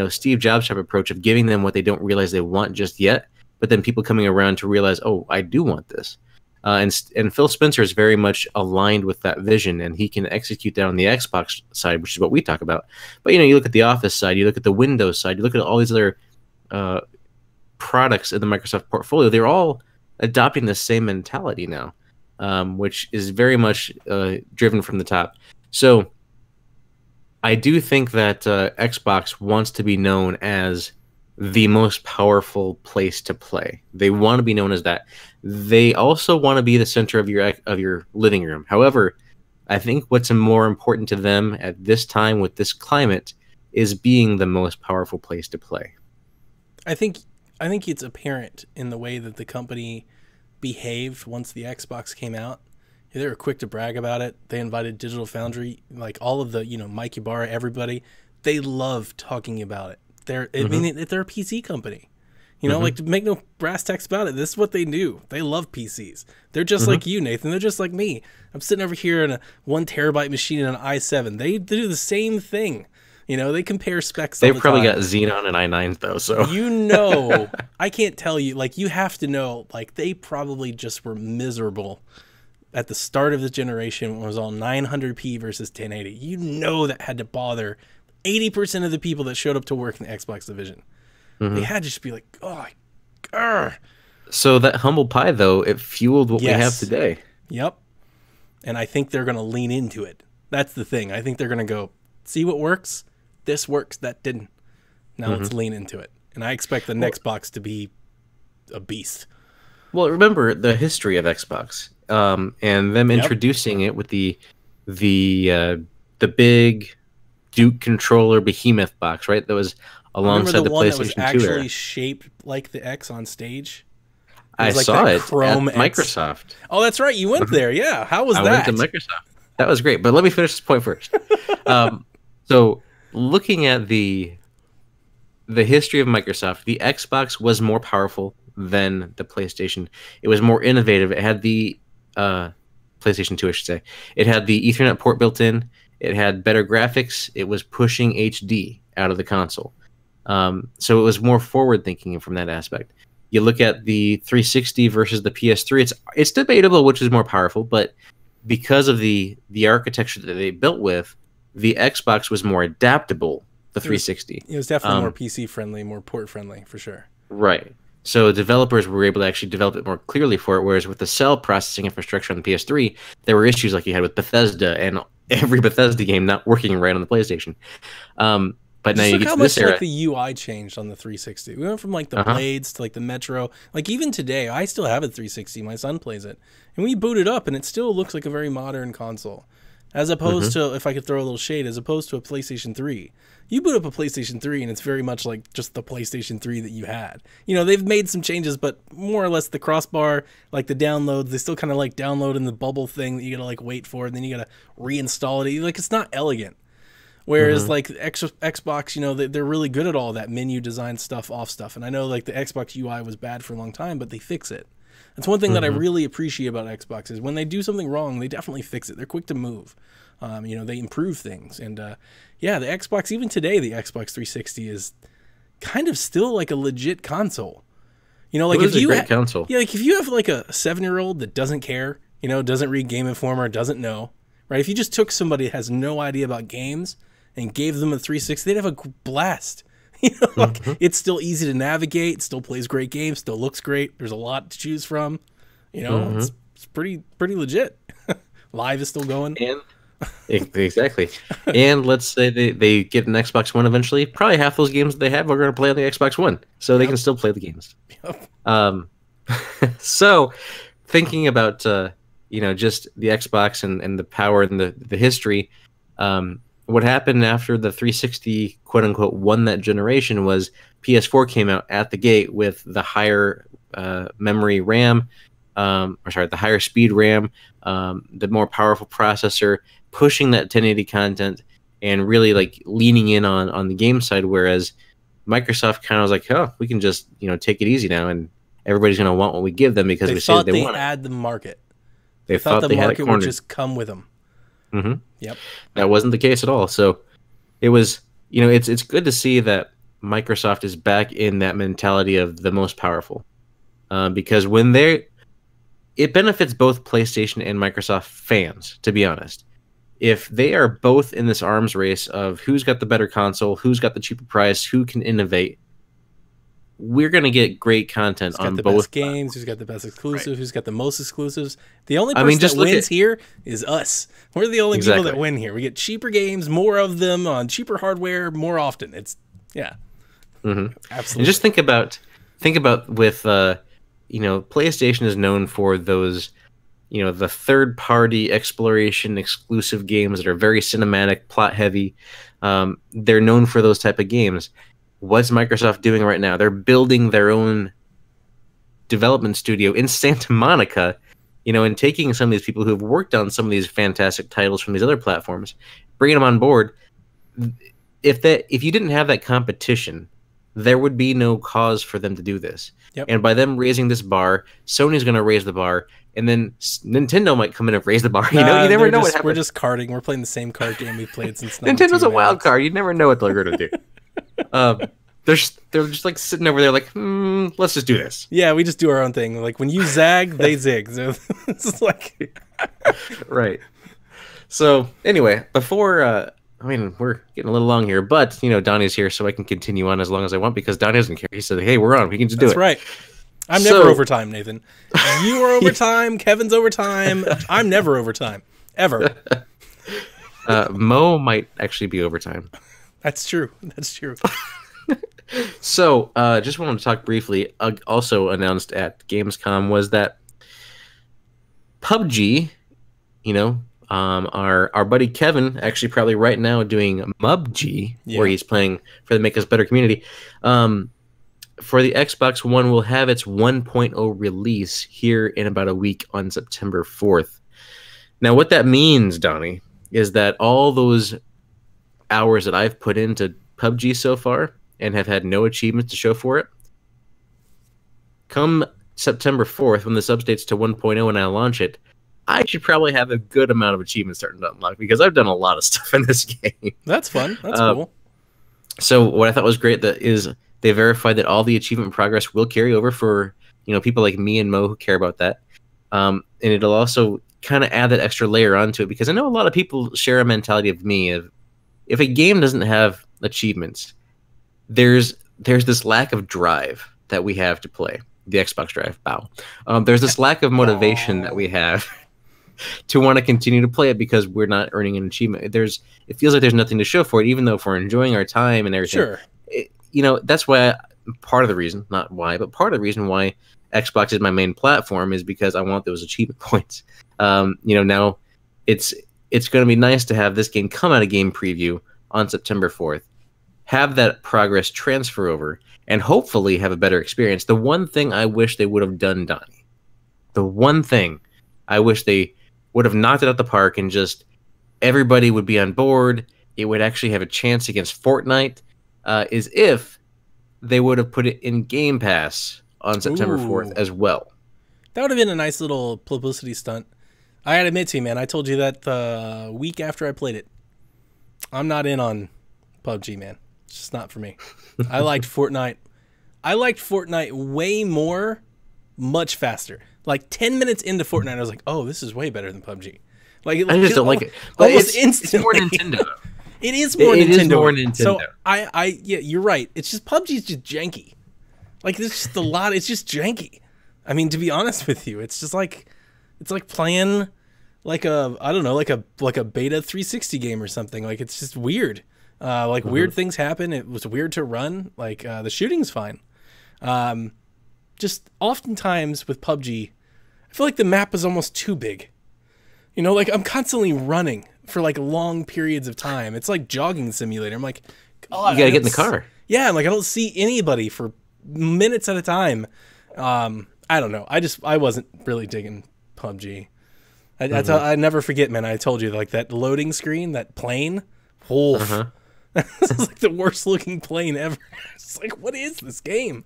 Steve Jobs type approach of giving them what they don't realize they want just yet, but then people coming around to realize, oh, I do want this. And Phil Spencer is very much aligned with that vision, and he can execute that on the Xbox side, which is what we talk about. But you look at the Office side, you look at the Windows side, you look at all these other products in the Microsoft portfolio. They're all adopting the same mentality now, which is very much driven from the top. So I do think that Xbox wants to be known as the most powerful place to play. They want to be known as that. They also want to be the center of your living room. However, I think what's more important to them at this time with this climate is being the most powerful place to play. I think it's apparent in the way that the company behaved once the Xbox came out. They were quick to brag about it. They invited Digital Foundry, like all of the, Mike Ibarra, everybody. They love talking about it. They're a PC company. Like, make no brass tacks about it. This is what they do. They love PCs. They're just like you, Nathan. They're just like me. I'm sitting over here in a 1 terabyte machine in an i7. They do the same thing. They compare specs. They've probably got Xenon and i9s though. So I can't tell you. Like, you have to know. Like, they probably just were miserable at the start of this generation when it was all 900p versus 1080. That had to bother 80% of the people that showed up to work in the Xbox division. They had to just be like, oh, grr. So that humble pie, though, it fueled what we have today. Yep. And I think they're going to lean into it. That's the thing. I think they're going to go, see what works? This works. That didn't. Now let's lean into it. And I expect the next box to be a beast. Well, remember the history of Xbox and them introducing it with the big Duke controller behemoth box, right? That was alongside the one PlayStation that was 2 actually era. Shaped like the X on stage. I saw it chrome at Microsoft. Oh, that's right. You went there. Yeah. How was that? I went to Microsoft. That was great. But let me finish this point first. So looking at the history of Microsoft, the Xbox was more powerful than the PlayStation. It was more innovative. It had the PlayStation 2, I should say. It had the Ethernet port built in. It had better graphics. It was pushing HD out of the console. So it was more forward-thinking from that aspect. You look at the 360 versus the PS3, it's debatable which is more powerful, but because of the architecture that they built with, the Xbox was more adaptable, the 360. It was definitely more PC-friendly, more port-friendly, for sure. Right. So developers were able to actually develop it more clearly for it, whereas with the cell processing infrastructure on the PS3, there were issues like you had with Bethesda and every Bethesda game not working right on the PlayStation. But now Just you look get how to much this era. like the UI changed on the 360. We went from like the Uh-huh. blades to like the Metro. Like even today, I still have a 360. My son plays it, and we boot it up, and it still looks like a very modern console, as opposed to, if I could throw a little shade, as opposed to a PlayStation 3. You boot up a PlayStation 3, and it's very much like just the PlayStation 3 that you had. You know, they've made some changes, but more or less the crossbar, like the downloads, they still kind of like download in the bubble thing that you gotta like wait for, and then you gotta reinstall it. Like it's not elegant. Whereas like Xbox, you know, they're really good at all that menu design stuff, off stuff. And I know like the Xbox UI was bad for a long time, but they fix it. That's one thing that I really appreciate about Xbox is when they do something wrong, they definitely fix it. They're quick to move. You know, they improve things. And yeah, the Xbox, even today, the Xbox 360 is kind of still like a legit console. You know, like It if was a you great console. yeah, like if you have like a 7-year-old that doesn't care, you know, doesn't read Game Informer, doesn't know, right? If you just took somebody that has no idea about games and gave them a 360, they'd have a blast. You know, like, it's still easy to navigate, still plays great games, still looks great. There's a lot to choose from. You know, it's pretty legit. Live is still going. And exactly. And let's say they get an Xbox One eventually. Probably half those games that they have are going to play on the Xbox One, so they can still play the games. So thinking about you know, just the Xbox and the power and the history. What happened after the 360 quote unquote won that generation was PS4 came out at the gate with the higher memory RAM, the higher speed RAM, the more powerful processor, pushing that 1080 content and really like leaning in on the game side. Whereas Microsoft kind of was like, oh, we can just, you know, take it easy now, and everybody's going to want what we give them because They we say thought they they want it. had the market. They Thought thought the they had it market would cornered. just come with them. Mm-hmm. Yep. That wasn't the case at all. So it was, you know, it's good to see that Microsoft is back in that mentality of the most powerful, because when it benefits both PlayStation and Microsoft fans, to be honest. If they are both in this arms race of who's got the better console, who's got the cheaper price, who can innovate, we're going to get great content Who's got on the both best games? Who's got the best exclusive? Right. Who's got the most exclusives? The only I person mean, just that look wins at- here is us. We're the only people Exactly. that win here. We get cheaper games, more of them on cheaper hardware, more often. It's And absolutely. just think about with you know, PlayStation is known for those, you know, the third party exploration exclusive games that are very cinematic, plot heavy. They're known for those type of games. What's Microsoft doing right now? They're building their own development studio in Santa Monica, you know, and taking some of these people who have worked on some of these fantastic titles from these other platforms, bringing them on board. If you didn't have that competition, there would be no cause for them to do this. Yep. And by them raising this bar, Sony's going to raise the bar, and then Nintendo might come in and raise the bar. You know, you never know what happens. We're just carding. We're playing the same card game we've played since Nintendo's a 92, wild man. card. You never know what they're going to do. They're just like sitting over there, like, let's just do this. Yeah, we just do our own thing. Like when you zag, they zig. So it's just like Right. So anyway, before I mean, we're getting a little long here, but you know, Donnie's here, so I can continue on as long as I want because Donnie doesn't care. He said, "Hey, we're on. We can just do that's it." right. I'm So- never overtime, Nathan. You are overtime. Kevin's overtime. I'm never overtime ever. Mo might actually be overtime. That's true. That's true. So, just wanted to talk briefly. Also announced at Gamescom was that PUBG, you know, our buddy Kevin actually probably right now doing MUBG, where he's playing for the Make Us Better community. For the Xbox One will have its 1.0 release here in about a week on September 4th. Now, what that means, Donnie, is that all those hours that I've put into PUBG so far and have had no achievements to show for it, come September 4th, when this updates to 1.0 and I launch it, I should probably have a good amount of achievements starting to unlock because I've done a lot of stuff in this game. That's fun. That's cool. So what I thought was great that is they verified that all the achievement progress will carry over for, you know, people like me and Mo who care about that. And it'll also kind of add that extra layer onto it because I know a lot of people share a mentality of me of if a game doesn't have achievements, there's this lack of drive that we have to play the Xbox Drive. Bow. There's this lack of motivation that we have to want to continue to play it because we're not earning an achievement. It feels like there's nothing to show for it, even though if we're enjoying our time and everything. Sure. That's why part of the reason, not why, but part of the reason why Xbox is my main platform is because I want those achievement points. Now it's going to be nice to have this game come out of game preview on September 4th, have that progress transfer over, and hopefully have a better experience. The one thing I wish they would have done, Donnie, the one thing I wish they would have knocked it out the park and just everybody would be on board, it would actually have a chance against Fortnite, is if they would have put it in Game Pass on September 4th as well. That would have been a nice little publicity stunt. I gotta admit to you, man, I told you that the week after I played it. I'm not in on PUBG, man. It's just not for me. I liked Fortnite. I liked Fortnite way more, much faster. Like 10 minutes into Fortnite, I was like, "Oh, this is way better than PUBG." Like, I just don't like it. Almost instantly. It's more Nintendo. It is more Nintendo. It is more Nintendo. So yeah, you're right. It's just PUBG's just janky. Like there's just a lot. It's just janky. I mean, to be honest with you, it's just like it's like playing like a beta 360 game or something. Like it's just weird. Weird things happen. It was weird to run. Like the shooting's fine. Just oftentimes with PUBG, I feel like the map is almost too big. Like I'm constantly running for like long periods of time. It's like jogging simulator. I'm like, God, you gotta get in the car. Yeah, I'm like I don't see anybody for minutes at a time. I don't know. I wasn't really digging PUBG. I never forget, man. I told you like that loading screen, that plane. This is like the worst looking plane ever. It's like, what is this game?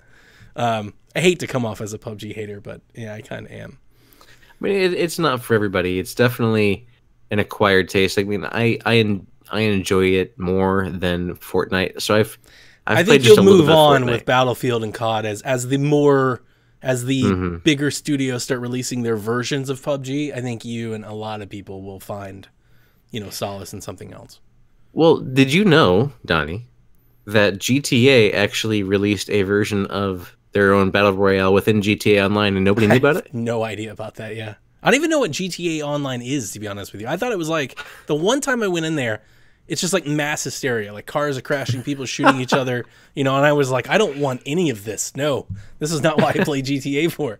I hate to come off as a PUBG hater, but yeah, I kind of am. I mean, it's not for everybody. It's definitely an acquired taste. I mean, I enjoy it more than Fortnite. So I think you'll move on with Battlefield and COD as the bigger studios start releasing their versions of PUBG. I think you and a lot of people will find, solace in something else. Well, did you know, Donnie, that GTA actually released a version of their own Battle Royale within GTA Online and nobody knew about it? No idea about that, yeah. I don't even know what GTA Online is, to be honest with you. I thought it was like, the one time I went in there, it's just like mass hysteria. Like cars are crashing, people shooting each other, and I was like, I don't want any of this. No, this is not what I play GTA for.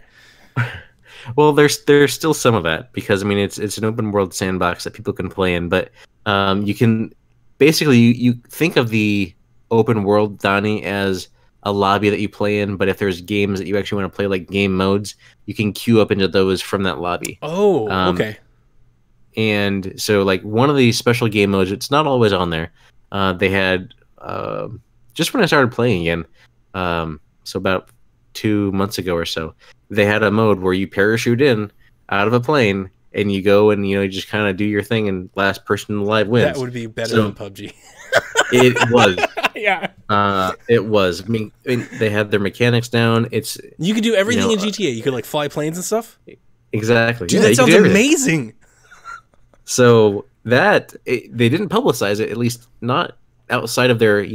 Well, there's still some of that because, I mean, it's an open world sandbox that people can play in, but you can basically, you think of the open world, Donnie, as a lobby that you play in, but if there's games that you actually want to play, like game modes, you can queue up into those from that lobby. Oh, okay. And so, like, one of these special game modes, it's not always on there. They had, just when I started playing again, so about 2 months ago or so, they had a mode where you parachute in out of a plane, and you go and, you just kind of do your thing, and last person alive wins. That would be better than PUBG. It was. Yeah. It was. I mean, they had their mechanics down. You could do everything in GTA. You could, like, fly planes and stuff? Exactly. Dude, that sounds amazing. So they didn't publicize it, at least not outside of their,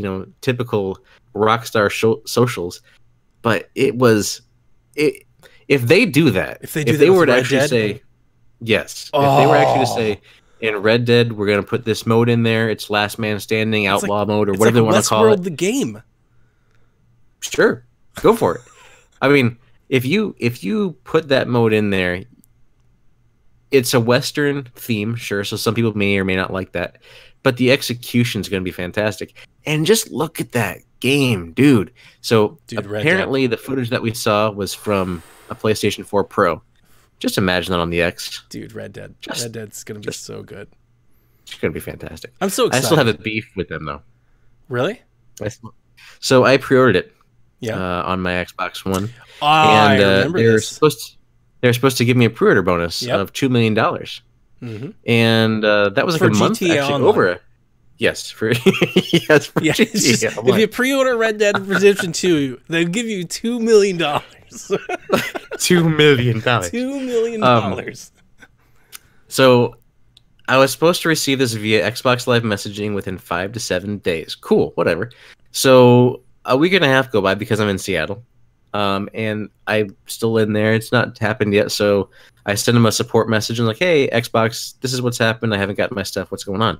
typical Rockstar socials. But it was, if they do that, if they were to actually say, yes, if they were actually to say, in Red Dead, we're gonna put this mode in there. It's Last Man Standing, Outlaw mode, or whatever they want to call it. The game. Sure, go for it. I mean, if you put that mode in there, it's a Western theme, sure. So some people may or may not like that, but the execution is going to be fantastic. And just look at that game, dude. So apparently, the footage that we saw was from a PlayStation 4 Pro. Just imagine that on the X. Dude, Red Dead. Red Dead's going to be so good. It's going to be fantastic. I'm so excited. I still have a beef with them, though. Really? So I pre-ordered it on my Xbox One. I remember this. They were supposed to give me a pre-order bonus of $2 million. Mm-hmm. And that was like a month GTA actually Online. over. Yes, for GTA Online. If you pre-order Red Dead Redemption 2, they'll give you $2 million. $2 million. $2 million. So I was supposed to receive this via Xbox Live messaging within 5 to 7 days. Cool, whatever. So a week and a half go by because I'm in Seattle. And I'm still in there. It's not happened yet, so I send them a support message and like, hey, Xbox, this is what's happened. I haven't gotten my stuff. What's going on?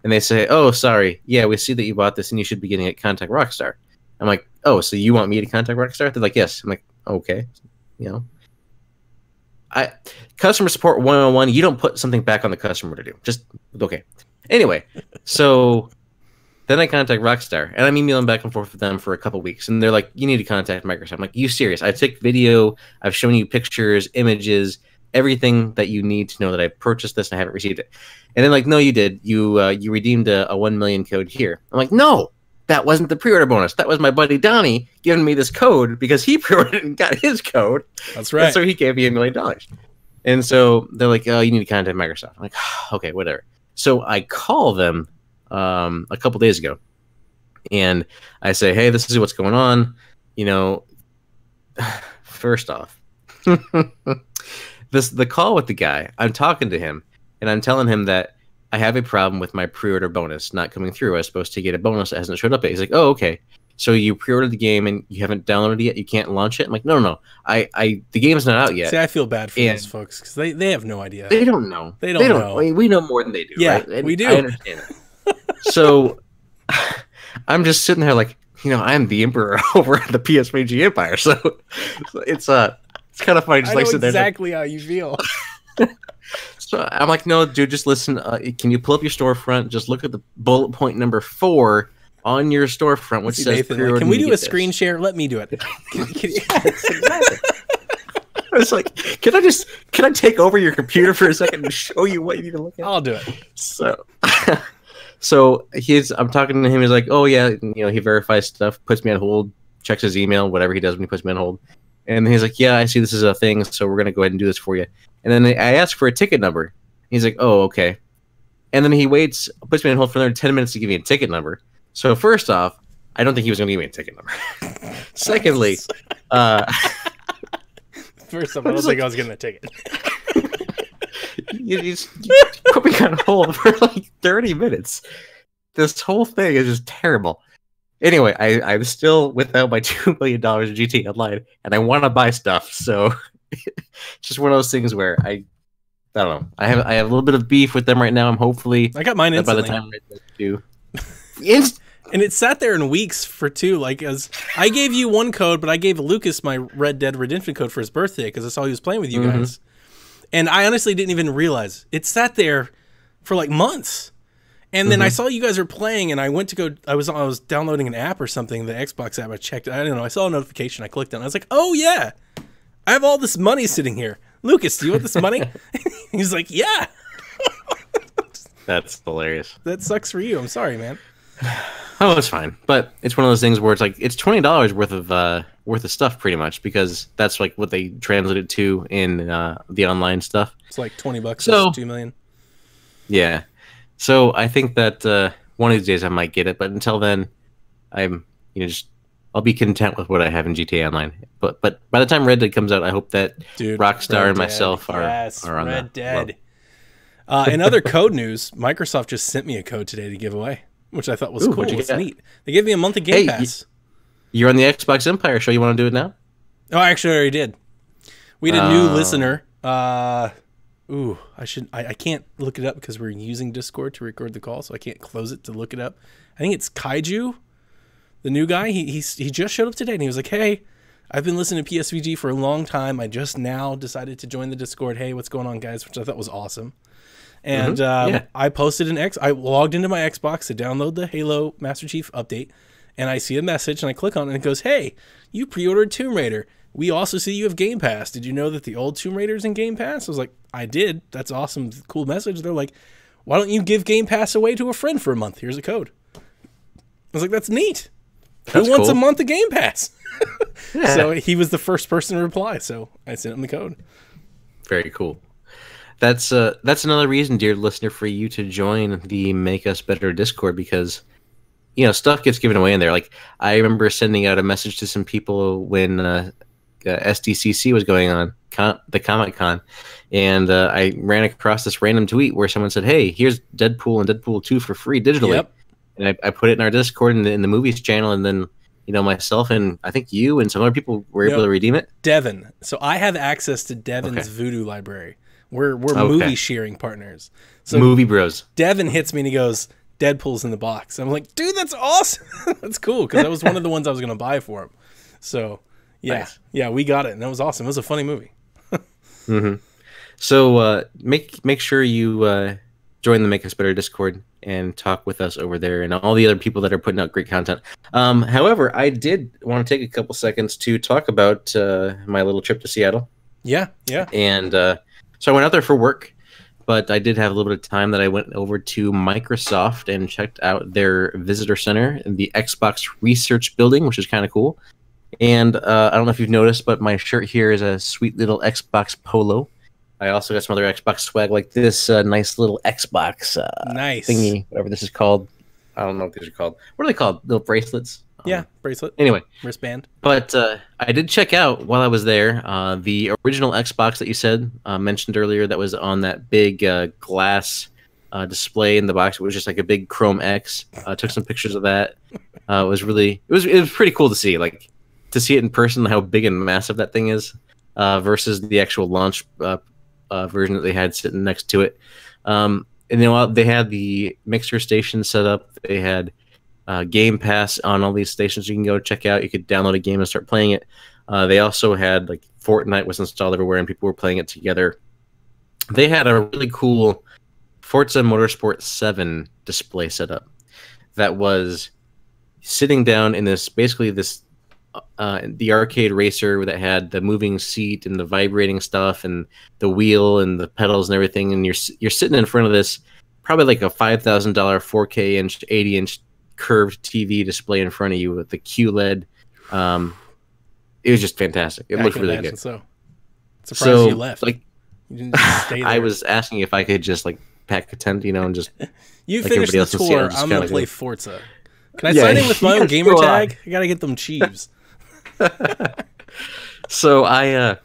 And they say, oh, sorry. Yeah, we see that you bought this and you should be getting it. Contact Rockstar. I'm like, oh, so you want me to contact Rockstar? They're like, yes. I'm like, okay. You know, customer support 101. You don't put something back on the customer to do. Just okay. Anyway, so then I contact Rockstar, and I'm emailing back and forth with them for a couple weeks, and they're like, you need to contact Microsoft. I'm like, you serious? I took video. I've shown you pictures, images, everything that you need to know that I purchased this and I haven't received it. And then like, no, you did. You redeemed a 1 million code here. I'm like, no, that wasn't the pre-order bonus. That was my buddy Donnie giving me this code because he pre-ordered and got his code. That's right. And so he gave me $1 million. And so they're like, oh, you need to contact Microsoft. I'm like, okay, whatever. So I call them a couple days ago, and I say, hey, this is what's going on. You know, first off, the call with the guy, I'm talking to him, and I'm telling him that I have a problem with my pre-order bonus not coming through. I was supposed to get a bonus that hasn't showed up yet. He's like, oh, okay. So you pre-ordered the game and you haven't downloaded it yet? You can't launch it? I'm like, no. The game's not out yet. See, I feel bad for those folks because they have no idea. They don't know. They don't know. I mean, we know more than they do. Yeah, right? And we do. I understand it. So I'm just sitting there like, you know, I'm the emperor over the PSVG empire. So it's kind of funny. Just I like know sitting exactly there, how you feel. So I'm like, no, dude, just listen. Can you pull up your storefront? Just look at the bullet point number 4 on your storefront, which says Nathan, like, can we do a screen share? Let me do it. Yes, exactly. I was like, can I take over your computer for a second and show you what you need to look at? I'll do it. So I'm talking to him. He's like, oh yeah, you know, he verifies stuff, puts me on hold, checks his email, whatever he does when he puts me on hold. And he's like, yeah, I see this is a thing, so we're gonna go ahead and do this for you. And then I ask for a ticket number. He's like, oh, okay. And then he puts me on hold for another 10 minutes to give me a ticket number. So first off, I don't think he was going to give me a ticket number. Secondly, first off, I don't think I was getting a ticket. you put me on hold for like 30 minutes. This whole thing is just terrible. Anyway, I'm still without my $2 million in GTA Online, and I want to buy stuff. So it's just one of those things where I don't know. I have a little bit of beef with them right now. I'm hopefully I got mine instantly. by the time I do. And it sat there in weeks for 2. Like, as I gave you one code, but I gave Lucas my Red Dead Redemption code for his birthday because I saw he was playing with you guys. And I honestly didn't even realize it sat there for like months. And then I saw you guys were playing, and I went to go. I was downloading an app or something, the Xbox app. I checked. I don't know. I saw a notification. I clicked on it. I was like, oh yeah, I have all this money sitting here. Lucas, do you want this money? He's like, yeah. That's hilarious. That sucks for you. I'm sorry, man. Oh, it's fine. But it's one of those things where it's like it's $20 worth of stuff, pretty much, because that's like what they translated to in the online stuff. It's like $20. So $2 million. Yeah. So I think that one of these days I might get it, but until then, I'll be content with what I have in GTA Online. But by the time Red Dead comes out, I hope that Rockstar and myself are on Red Dead. In other code news, Microsoft just sent me a code today to give away, which I thought was cool. It's neat. They gave me a month of Game Pass. You're on the Xbox Empire show. You want to do it now? Oh, actually, I already did. We had a new listener. I can't look it up because we're using Discord to record the call, so I can't close it to look it up. I think it's Kaiju, the new guy. He just showed up today, and he was like, hey, I've been listening to PSVG for a long time. I just now decided to join the Discord. Hey, what's going on, guys? Which I thought was awesome. And I posted I logged into my Xbox to download the Halo Master Chief update, and I see a message, and I click on it, and it goes, hey, you pre-ordered Tomb Raider. We also see you have Game Pass. Did you know that the old Tomb Raider's in Game Pass? I was like, I did. That's awesome. Cool message. They're like, why don't you give Game Pass away to a friend for a month? Here's a code. I was like, that's neat. Who wants a month of Game Pass? Yeah. So he was the first person to reply, so I sent him the code. Very cool. That's another reason, dear listener, for you to join the Make Us Better Discord, because stuff gets given away in there. Like, I remember sending out a message to some people when SDCC was going on, the Comic-Con, and I ran across this random tweet where someone said, hey, here's Deadpool and Deadpool 2 for free digitally. Yep. And I put it in our Discord in the movies channel, and then myself and I think you and some other people were able No, to redeem it. Devin. So I have access to Okay. Devin's Voodoo library. We're Okay. movie sharing partners. So Movie Bros. Devin hits me and he goes, "Deadpool's in the box." I'm like, "Dude, that's awesome. That's cool." Because that was one of the ones I was gonna buy for him. So yeah, Nice. yeah, we got it, and that was awesome. It was a funny movie. Hmm. So make sure you join the Make Us Better Discord and talk with us over there and all the other people that are putting out great content. However, I did want to take a couple seconds to talk about my little trip to Seattle. Yeah, yeah. And so I went out there for work, but I did have a little bit of time that I went over to Microsoft and checked out their visitor center in the Xbox Research Building, which is kind of cool. And I don't know if you've noticed, but my shirt here is a sweet little Xbox polo. I also got some other Xbox swag, like this nice little Xbox Nice. thingy, whatever this is called. I don't know what these are called. What are they called? Little bracelets? Yeah, bracelet, Anyway, wristband. but I did check out while I was there the original Xbox that you said mentioned earlier that was on that big glass display in the box. It was just like a big Chrome X. Took some pictures of that. It was pretty cool to see, like to see it in person, how big and massive that thing is versus the actual launch version that they had sitting next to it. And they had the mixer station set up. They had Game Pass on all these stations you can go check out. You could download a game and start playing it. They also had like Fortnite was installed everywhere and people were playing it together. They had a really cool Forza Motorsport 7 display set up that was sitting down in this the arcade racer that had the moving seat and the vibrating stuff and the wheel and the pedals and everything, and you're sitting in front of this probably like a $5,000 4K inch 80-inch curved TV display in front of you with the QLED. It was just fantastic. It looked really good. So surprised you left. Like, you didn't just stay there. I was asking if I could just like pack a tent, and just you like finish the else in tour. Seattle, just I'm gonna kinda play go. Forza. Can I sign in with my own gamer tag? I gotta get them Chiefs. So I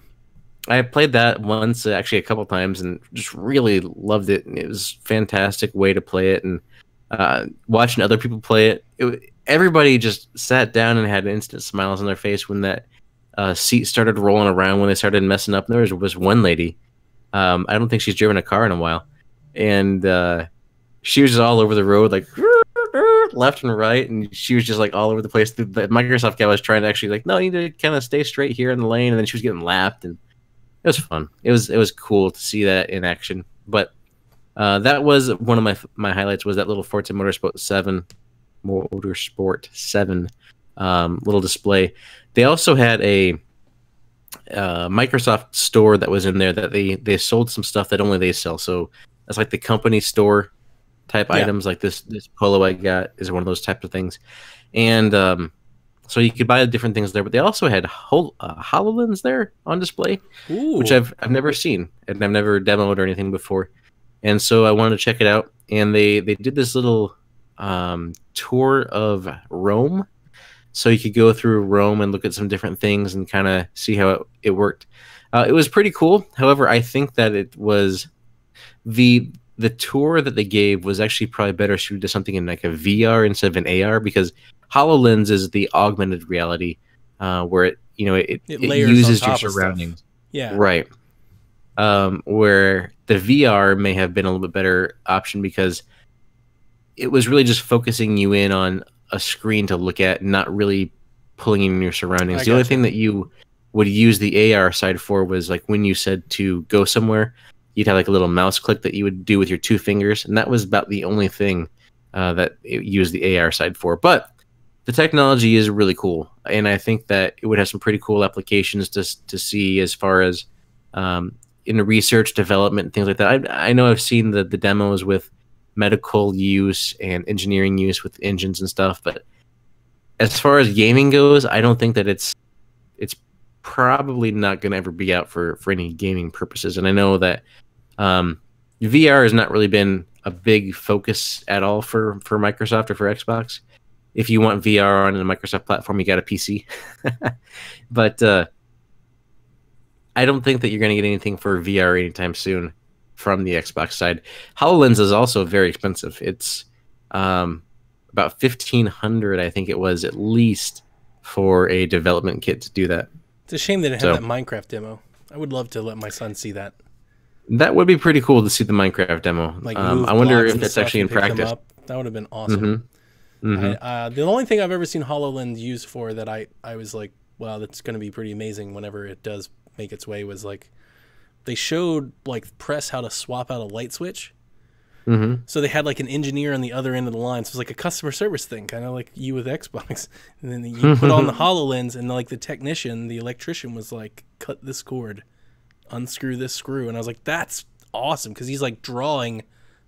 played that once, actually a couple times, and just really loved it. And it was a fantastic way to play it, and watching other people play everybody just sat down and had instant smiles on their face when that seat started rolling around, when they started messing up. And there was one lady, I don't think she's driven a car in a while, and she was just all over the road, like left and right, and she was just like all over the place. The Microsoft guy was trying to actually like, no, you need to kind of stay straight here in the lane, and then she was getting lapped, and it was fun. It was cool to see that in action. But that was one of my highlights, was that little Forza Motorsport 7 little display. They also had a Microsoft store that was in there that they sold some stuff that only they sell. So that's like the company store type items, like this polo I got is one of those types of things. And so you could buy different things there, but they also had HoloLens there on display. Ooh. Which I've never seen and I've never demoed or anything before. And so I wanted to check it out. And they did this little tour of Rome. So you could go through Rome and look at some different things and kind of see how it worked. It was pretty cool. However, I think that it was the tour that they gave was actually probably better suited to something in like a VR instead of an AR, because HoloLens is the augmented reality where it uses your surroundings. Yeah. Right. Where the VR may have been a little bit better option because it was really just focusing you in on a screen to look at, not really pulling in your surroundings. The only thing that you would use the AR side for was like when you said to go somewhere, you'd have like a little mouse click that you would do with your two fingers, and that was about the only thing that it used the AR side for. But the technology is really cool, and I think that it would have some pretty cool applications to see as far as in the research, development, and things like that. I know I've seen the demos with medical use and engineering use with engines and stuff, but as far as gaming goes, I don't think that it's probably not going to ever be out for any gaming purposes. And I know that VR has not really been a big focus at all for Microsoft or for Xbox. If you want VR on a Microsoft platform, you got a PC. But I don't think that you're going to get anything for VR anytime soon from the Xbox side. HoloLens is also very expensive. It's about $1,500, I think it was, at least, for a development kit to do that. It's a shame they didn't have that Minecraft demo. I would love to let my son see that. That would be pretty cool to see the Minecraft demo. Like I wonder if that's actually in practice. That would have been awesome. The only thing I've ever seen HoloLens used for that I was like, wow, that's going to be pretty amazing whenever it does make its way, was like they showed like press how to swap out a light switch. So they had like an engineer on the other end of the line. So it was like a customer service thing, kind of like you with Xbox. And then you put on the HoloLens, and like the technician, the electrician, was like, cut this cord, unscrew this screw. And I was like, that's awesome, because he's like drawing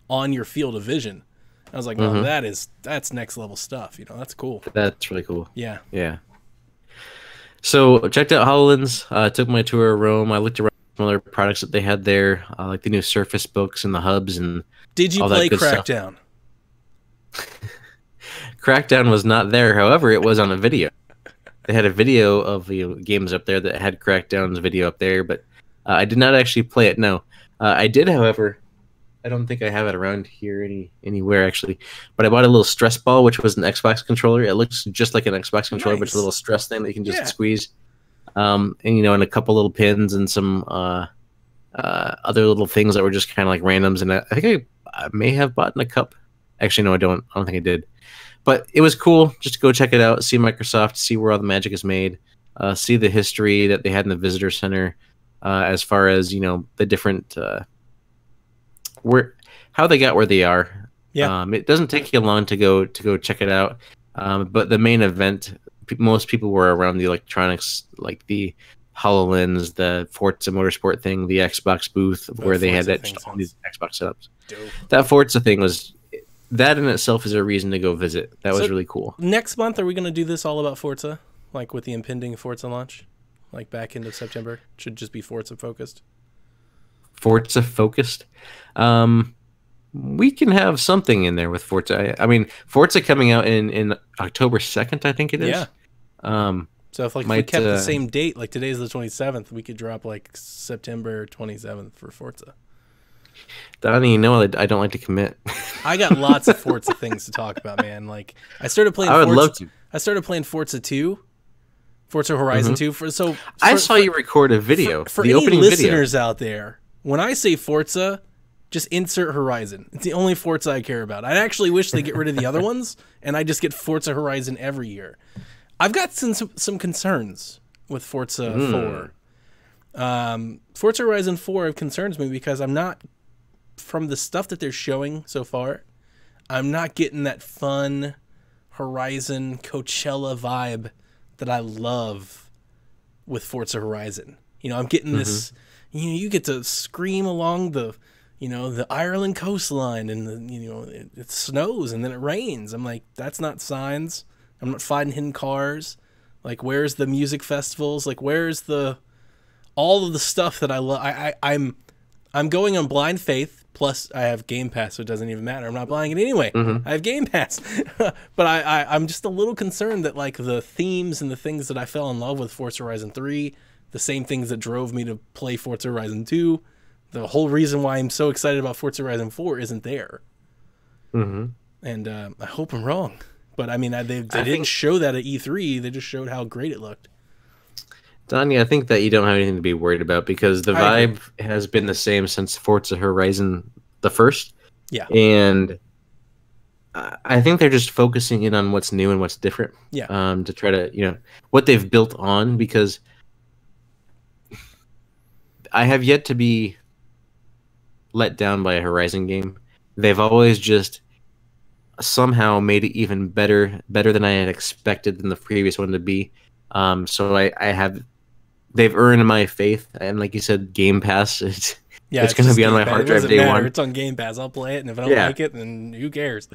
on your field of vision. I was like, oh, that's next level stuff. You know, that's cool. That's really cool. Yeah. Yeah. So checked out HoloLens. Took my tour of Rome. I looked around some other products that they had there, like the new Surface Books and the hubs and. Did you play Crackdown? Crackdown was not there. However, it was on a video. They had a video of the games up there that had Crackdown's video up there, but I did not actually play it. No, I did, however. I don't think I have it around here anywhere actually. But I bought a little stress ball, which was an Xbox controller. It looks just like an Xbox controller, but it's a little stress thing that you can just squeeze. And and a couple little pins and some other little things that were just kind of like randoms. And I think I may have bought in a cup. Actually, no, I don't think I did. But it was cool just to go check it out, see Microsoft, see where all the magic is made, see the history that they had in the visitor center, as far as the different how they got where they are. Yeah. It doesn't take you long to go check it out. But the main event, most people were around the electronics, like the HoloLens, the Forza Motorsport thing, the Xbox booth where they had all these Xbox setups. Dope. That Forza thing that in itself is a reason to go visit. That was really cool. Next month, are we going to do this all about Forza? Like with the impending Forza launch? Like back into September? Should just be Forza focused? Forza focused? We can have something in there with Forza. I mean, Forza coming out in October 2nd, I think it is. Yeah. So if we kept the same date, like today's the 27th, we could drop like September 27th for Forza. Donnie, I don't like to commit. I got lots of Forza things to talk about, man. Like I started playing. I would love to. I started playing Forza 2, Forza Horizon 2. I saw you record a video for any listeners out there. When I say Forza, just insert Horizon. It's the only Forza I care about. I actually wish they get rid of the other ones, and I just get Forza Horizon every year. I've got some concerns with Forza 4. Forza Horizon 4 concerns me because I'm not, from the stuff that they're showing so far, I'm not getting that fun Horizon Coachella vibe that I love with Forza Horizon. I'm getting this, you get to scream along the Ireland coastline, and it snows and then it rains. I'm like, that's not signs. I'm not fighting hidden cars. Like, where's the music festivals? Like, where's all of the stuff that I love? I'm going on blind faith. Plus, I have Game Pass, so it doesn't even matter. I'm not buying it anyway. I have Game Pass. But I'm just a little concerned that, like, the themes and the things that I fell in love with Forza Horizon 3, the same things that drove me to play Forza Horizon 2, the whole reason why I'm so excited about Forza Horizon 4 isn't there. And I hope I'm wrong. But, I mean, they didn't show that at E3. They just showed how great it looked. Donnie, I think that you don't have anything to be worried about because the vibe has been the same since Forza Horizon the first. Yeah. And I think they're just focusing in on what's new and what's different. Yeah. To try to, what they've built on, because I have yet to be let down by a Horizon game. They've always just somehow made it even better than I had expected than the previous one to be. So they've earned my faith, and like you said, Game Pass, it's going to be on my hard drive day one. It's on Game Pass. I'll play it, and if I don't like it, then who cares?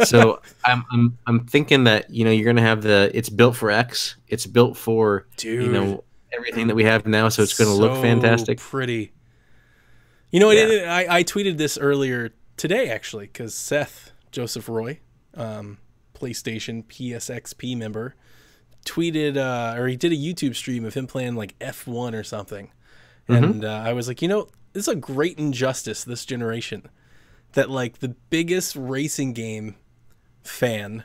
So I'm thinking that you're going to have it's built for X. It's built for everything that we have now, so it's going to look fantastic. Pretty. I tweeted this earlier today actually because Seth Joseph Roy, PlayStation PSXP member, tweeted or he did a YouTube stream of him playing like F1 or something, and I was like, this is a great injustice this generation, that like the biggest racing game fan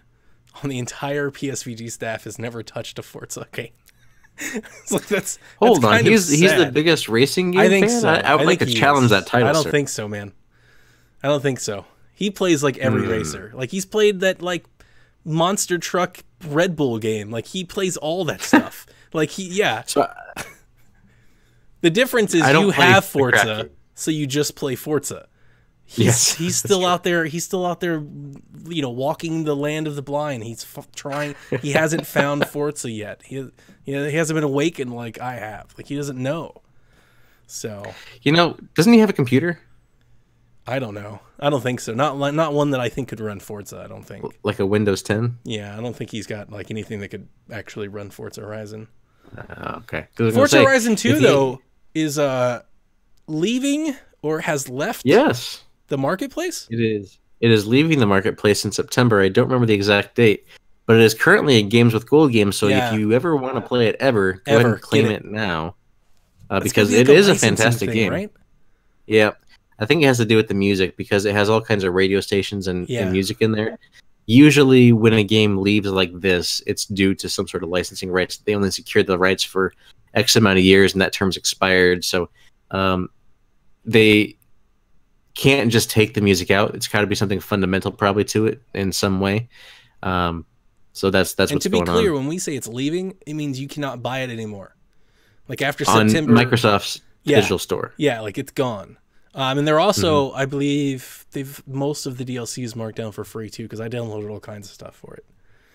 on the entire PSVG staff has never touched a Forza game. It's like that's Hold on, kind of he's the sad. biggest racing game I think fan? so. I would like to challenge that title, I don't sir. think so, man. I don't think so. He plays like every racer. Like he's played that like monster truck Red Bull game. Like he plays all that stuff. Like So, the difference is I don't you play have the Forza, cracky. so you just play Forza. Yes, He's that's still true. out there. He's still out there, you know, walking the land of the blind. He's trying. He hasn't found Forza yet. He hasn't been awakened like I have. Like he doesn't know. So You know, doesn't he have a computer? I don't know. I don't think so. Not one that I think could run Forza. I don't think. Like a Windows 10? Yeah, I don't think he's got like anything that could actually run Forza Horizon. Okay. 'Cause I was gonna Forza say, Horizon 2 if he- though is leaving or has left Yes, the marketplace. it is. It is leaving the marketplace in September. I don't remember the exact date, but it is currently a Games with Gold game. So Yeah. if you ever want to play it go ahead and claim get it now, It's because gonna it be like is a licensing fantastic thing, game. right? Yeah, I think it has to do with the music because it has all kinds of radio stations and Yeah. music in there. Usually, when a game leaves like this, it's due to some sort of licensing rights. They only secured the rights for X amount of years, and that term's expired. So they can't just take the music out. It's got to be something fundamental, probably, to it in some way. So that's And what's to be going clear, on when we say it's leaving, it means you cannot buy it anymore. Like after on September, Microsoft's Yeah. digital store. yeah, like it's gone. And they're also, Mm-hmm. I believe, they've most of the DLCs marked down for free too, because I downloaded all kinds of stuff for it,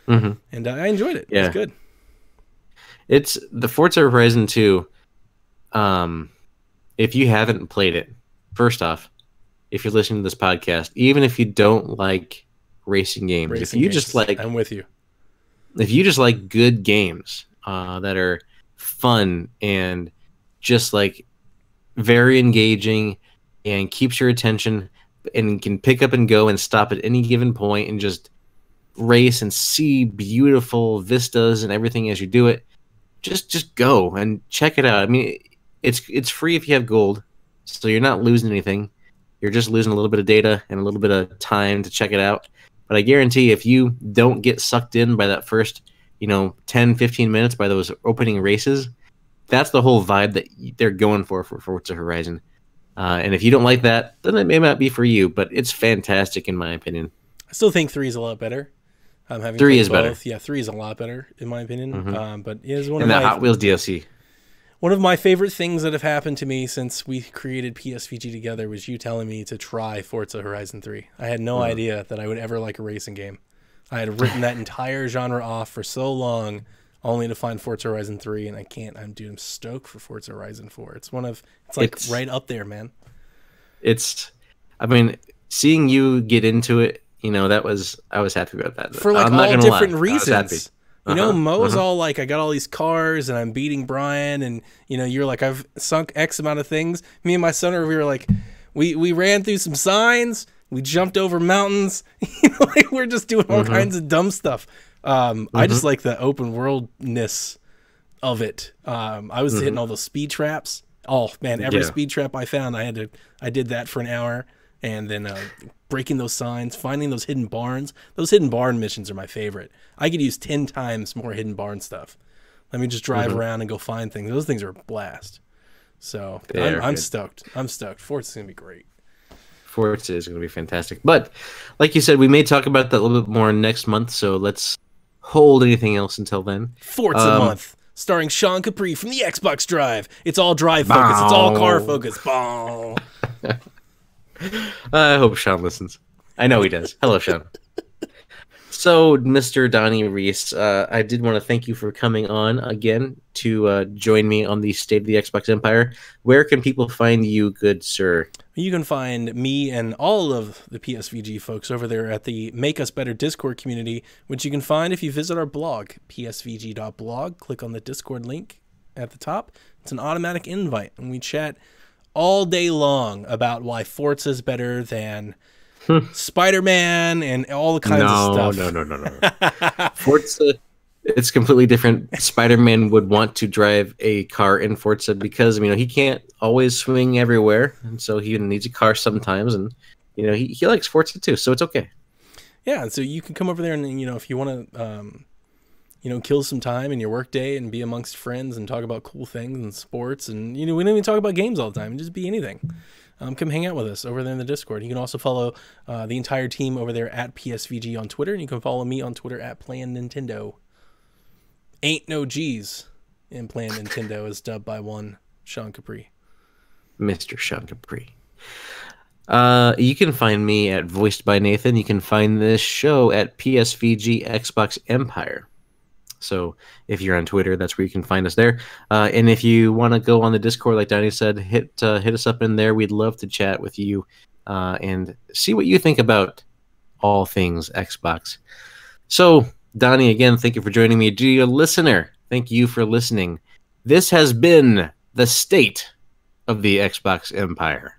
hmm and I enjoyed it. Yeah. It's good. It's the Forza Horizon 2. If you haven't played it, first off, if you're listening to this podcast, even if you don't like racing games, Racing if you games. just like I'm with you. good games that are fun and just like very engaging and keeps your attention and can pick up and go and stop at any given point and just race and see beautiful vistas and everything as you do it, just go and check it out. I mean, it's free if you have gold, so you're not losing anything. You're just losing a little bit of data and a little bit of time to check it out. But I guarantee if you don't get sucked in by that first, 10, 15 minutes by those opening races, that's the whole vibe that they're going for Forza Horizon. And if you don't like that, then it may not be for you, but it's fantastic in my opinion. I still think 3 is a lot better. Having 3 played is better. both. Yeah, 3 is a lot better in my opinion. Mhm. But it is one And of the my Hot Wheels DLC. One of my favorite things that have happened to me since we created PSVG together was you telling me to try Forza Horizon 3. I had no idea that I would ever like a racing game. I had written that entire genre off for so long, only to find Forza Horizon 3, and I can't. I'm stoked for Forza Horizon 4. It's It's- right up there, man. I mean, seeing you get into it, I was happy about that. For like I'm not all gonna different lie, I was happy. reasons. Mo's uh-huh. all like, I got all these cars and I'm beating Brian, and you're like, I've sunk X amount of things. Me and my son we were like, we ran through some signs, we jumped over mountains, like we're just doing all kinds of dumb stuff. I just like the open worldness of it. I was hitting all those speed traps. Oh man, every Yeah. speed trap I found, I did that for an hour. And then breaking those signs, finding those hidden barns. Those hidden barn missions are my favorite. I could use 10 times more hidden barn stuff. Let me just drive around and go find things. Those things are a blast. So I'm good. stoked. I'm stoked. Forza's going to be great. Forza is going to be fantastic. But like you said, we may talk about that a little bit more next month, so let's hold anything else until then. Forza month, starring Sean Capri from the Xbox Drive. It's all drive focus. It's all car focus. Bow. I hope Sean listens. I know he does. Hello, Sean. So, Mr. Donnie Reese, I did want to thank you for coming on again to join me on the State of the Xbox Empire. Where can people find you, good sir? You can find me and all of the PSVG folks over there at the Make Us Better Discord community, which you can find if you visit our blog, psvg.blog. Click on the Discord link at the top. It's an automatic invite, and we chat all day long about why Forza is better than Spider-Man and all the kinds of stuff. No. Forza, it's completely different. Spider-Man would want to drive a car in Forza because, he can't always swing everywhere, and so he needs a car sometimes, and, he likes Forza too, so it's okay. Yeah, so you can come over there and if you want to kill some time in your workday and be amongst friends and talk about cool things and sports, and we don't even talk about games all the time. Just be anything. Come hang out with us over there in the Discord. You can also follow the entire team over there at PSVG on Twitter, and you can follow me on Twitter at Playin Nintendo. Ain't no G's in Playin Nintendo, as dubbed by one Sean Capri. Mr. Sean Capri. You can find me at Voiced by Nathan. You can find this show at PSVG Xbox Empire. So if you're on Twitter, that's where you can find us there. And if you want to go on the Discord, like Donnie said, hit us up in there. We'd love to chat with you and see what you think about all things Xbox. So, Donnie, again, thank you for joining me. Dear listener, thank you for listening. This has been the state of the Xbox Empire.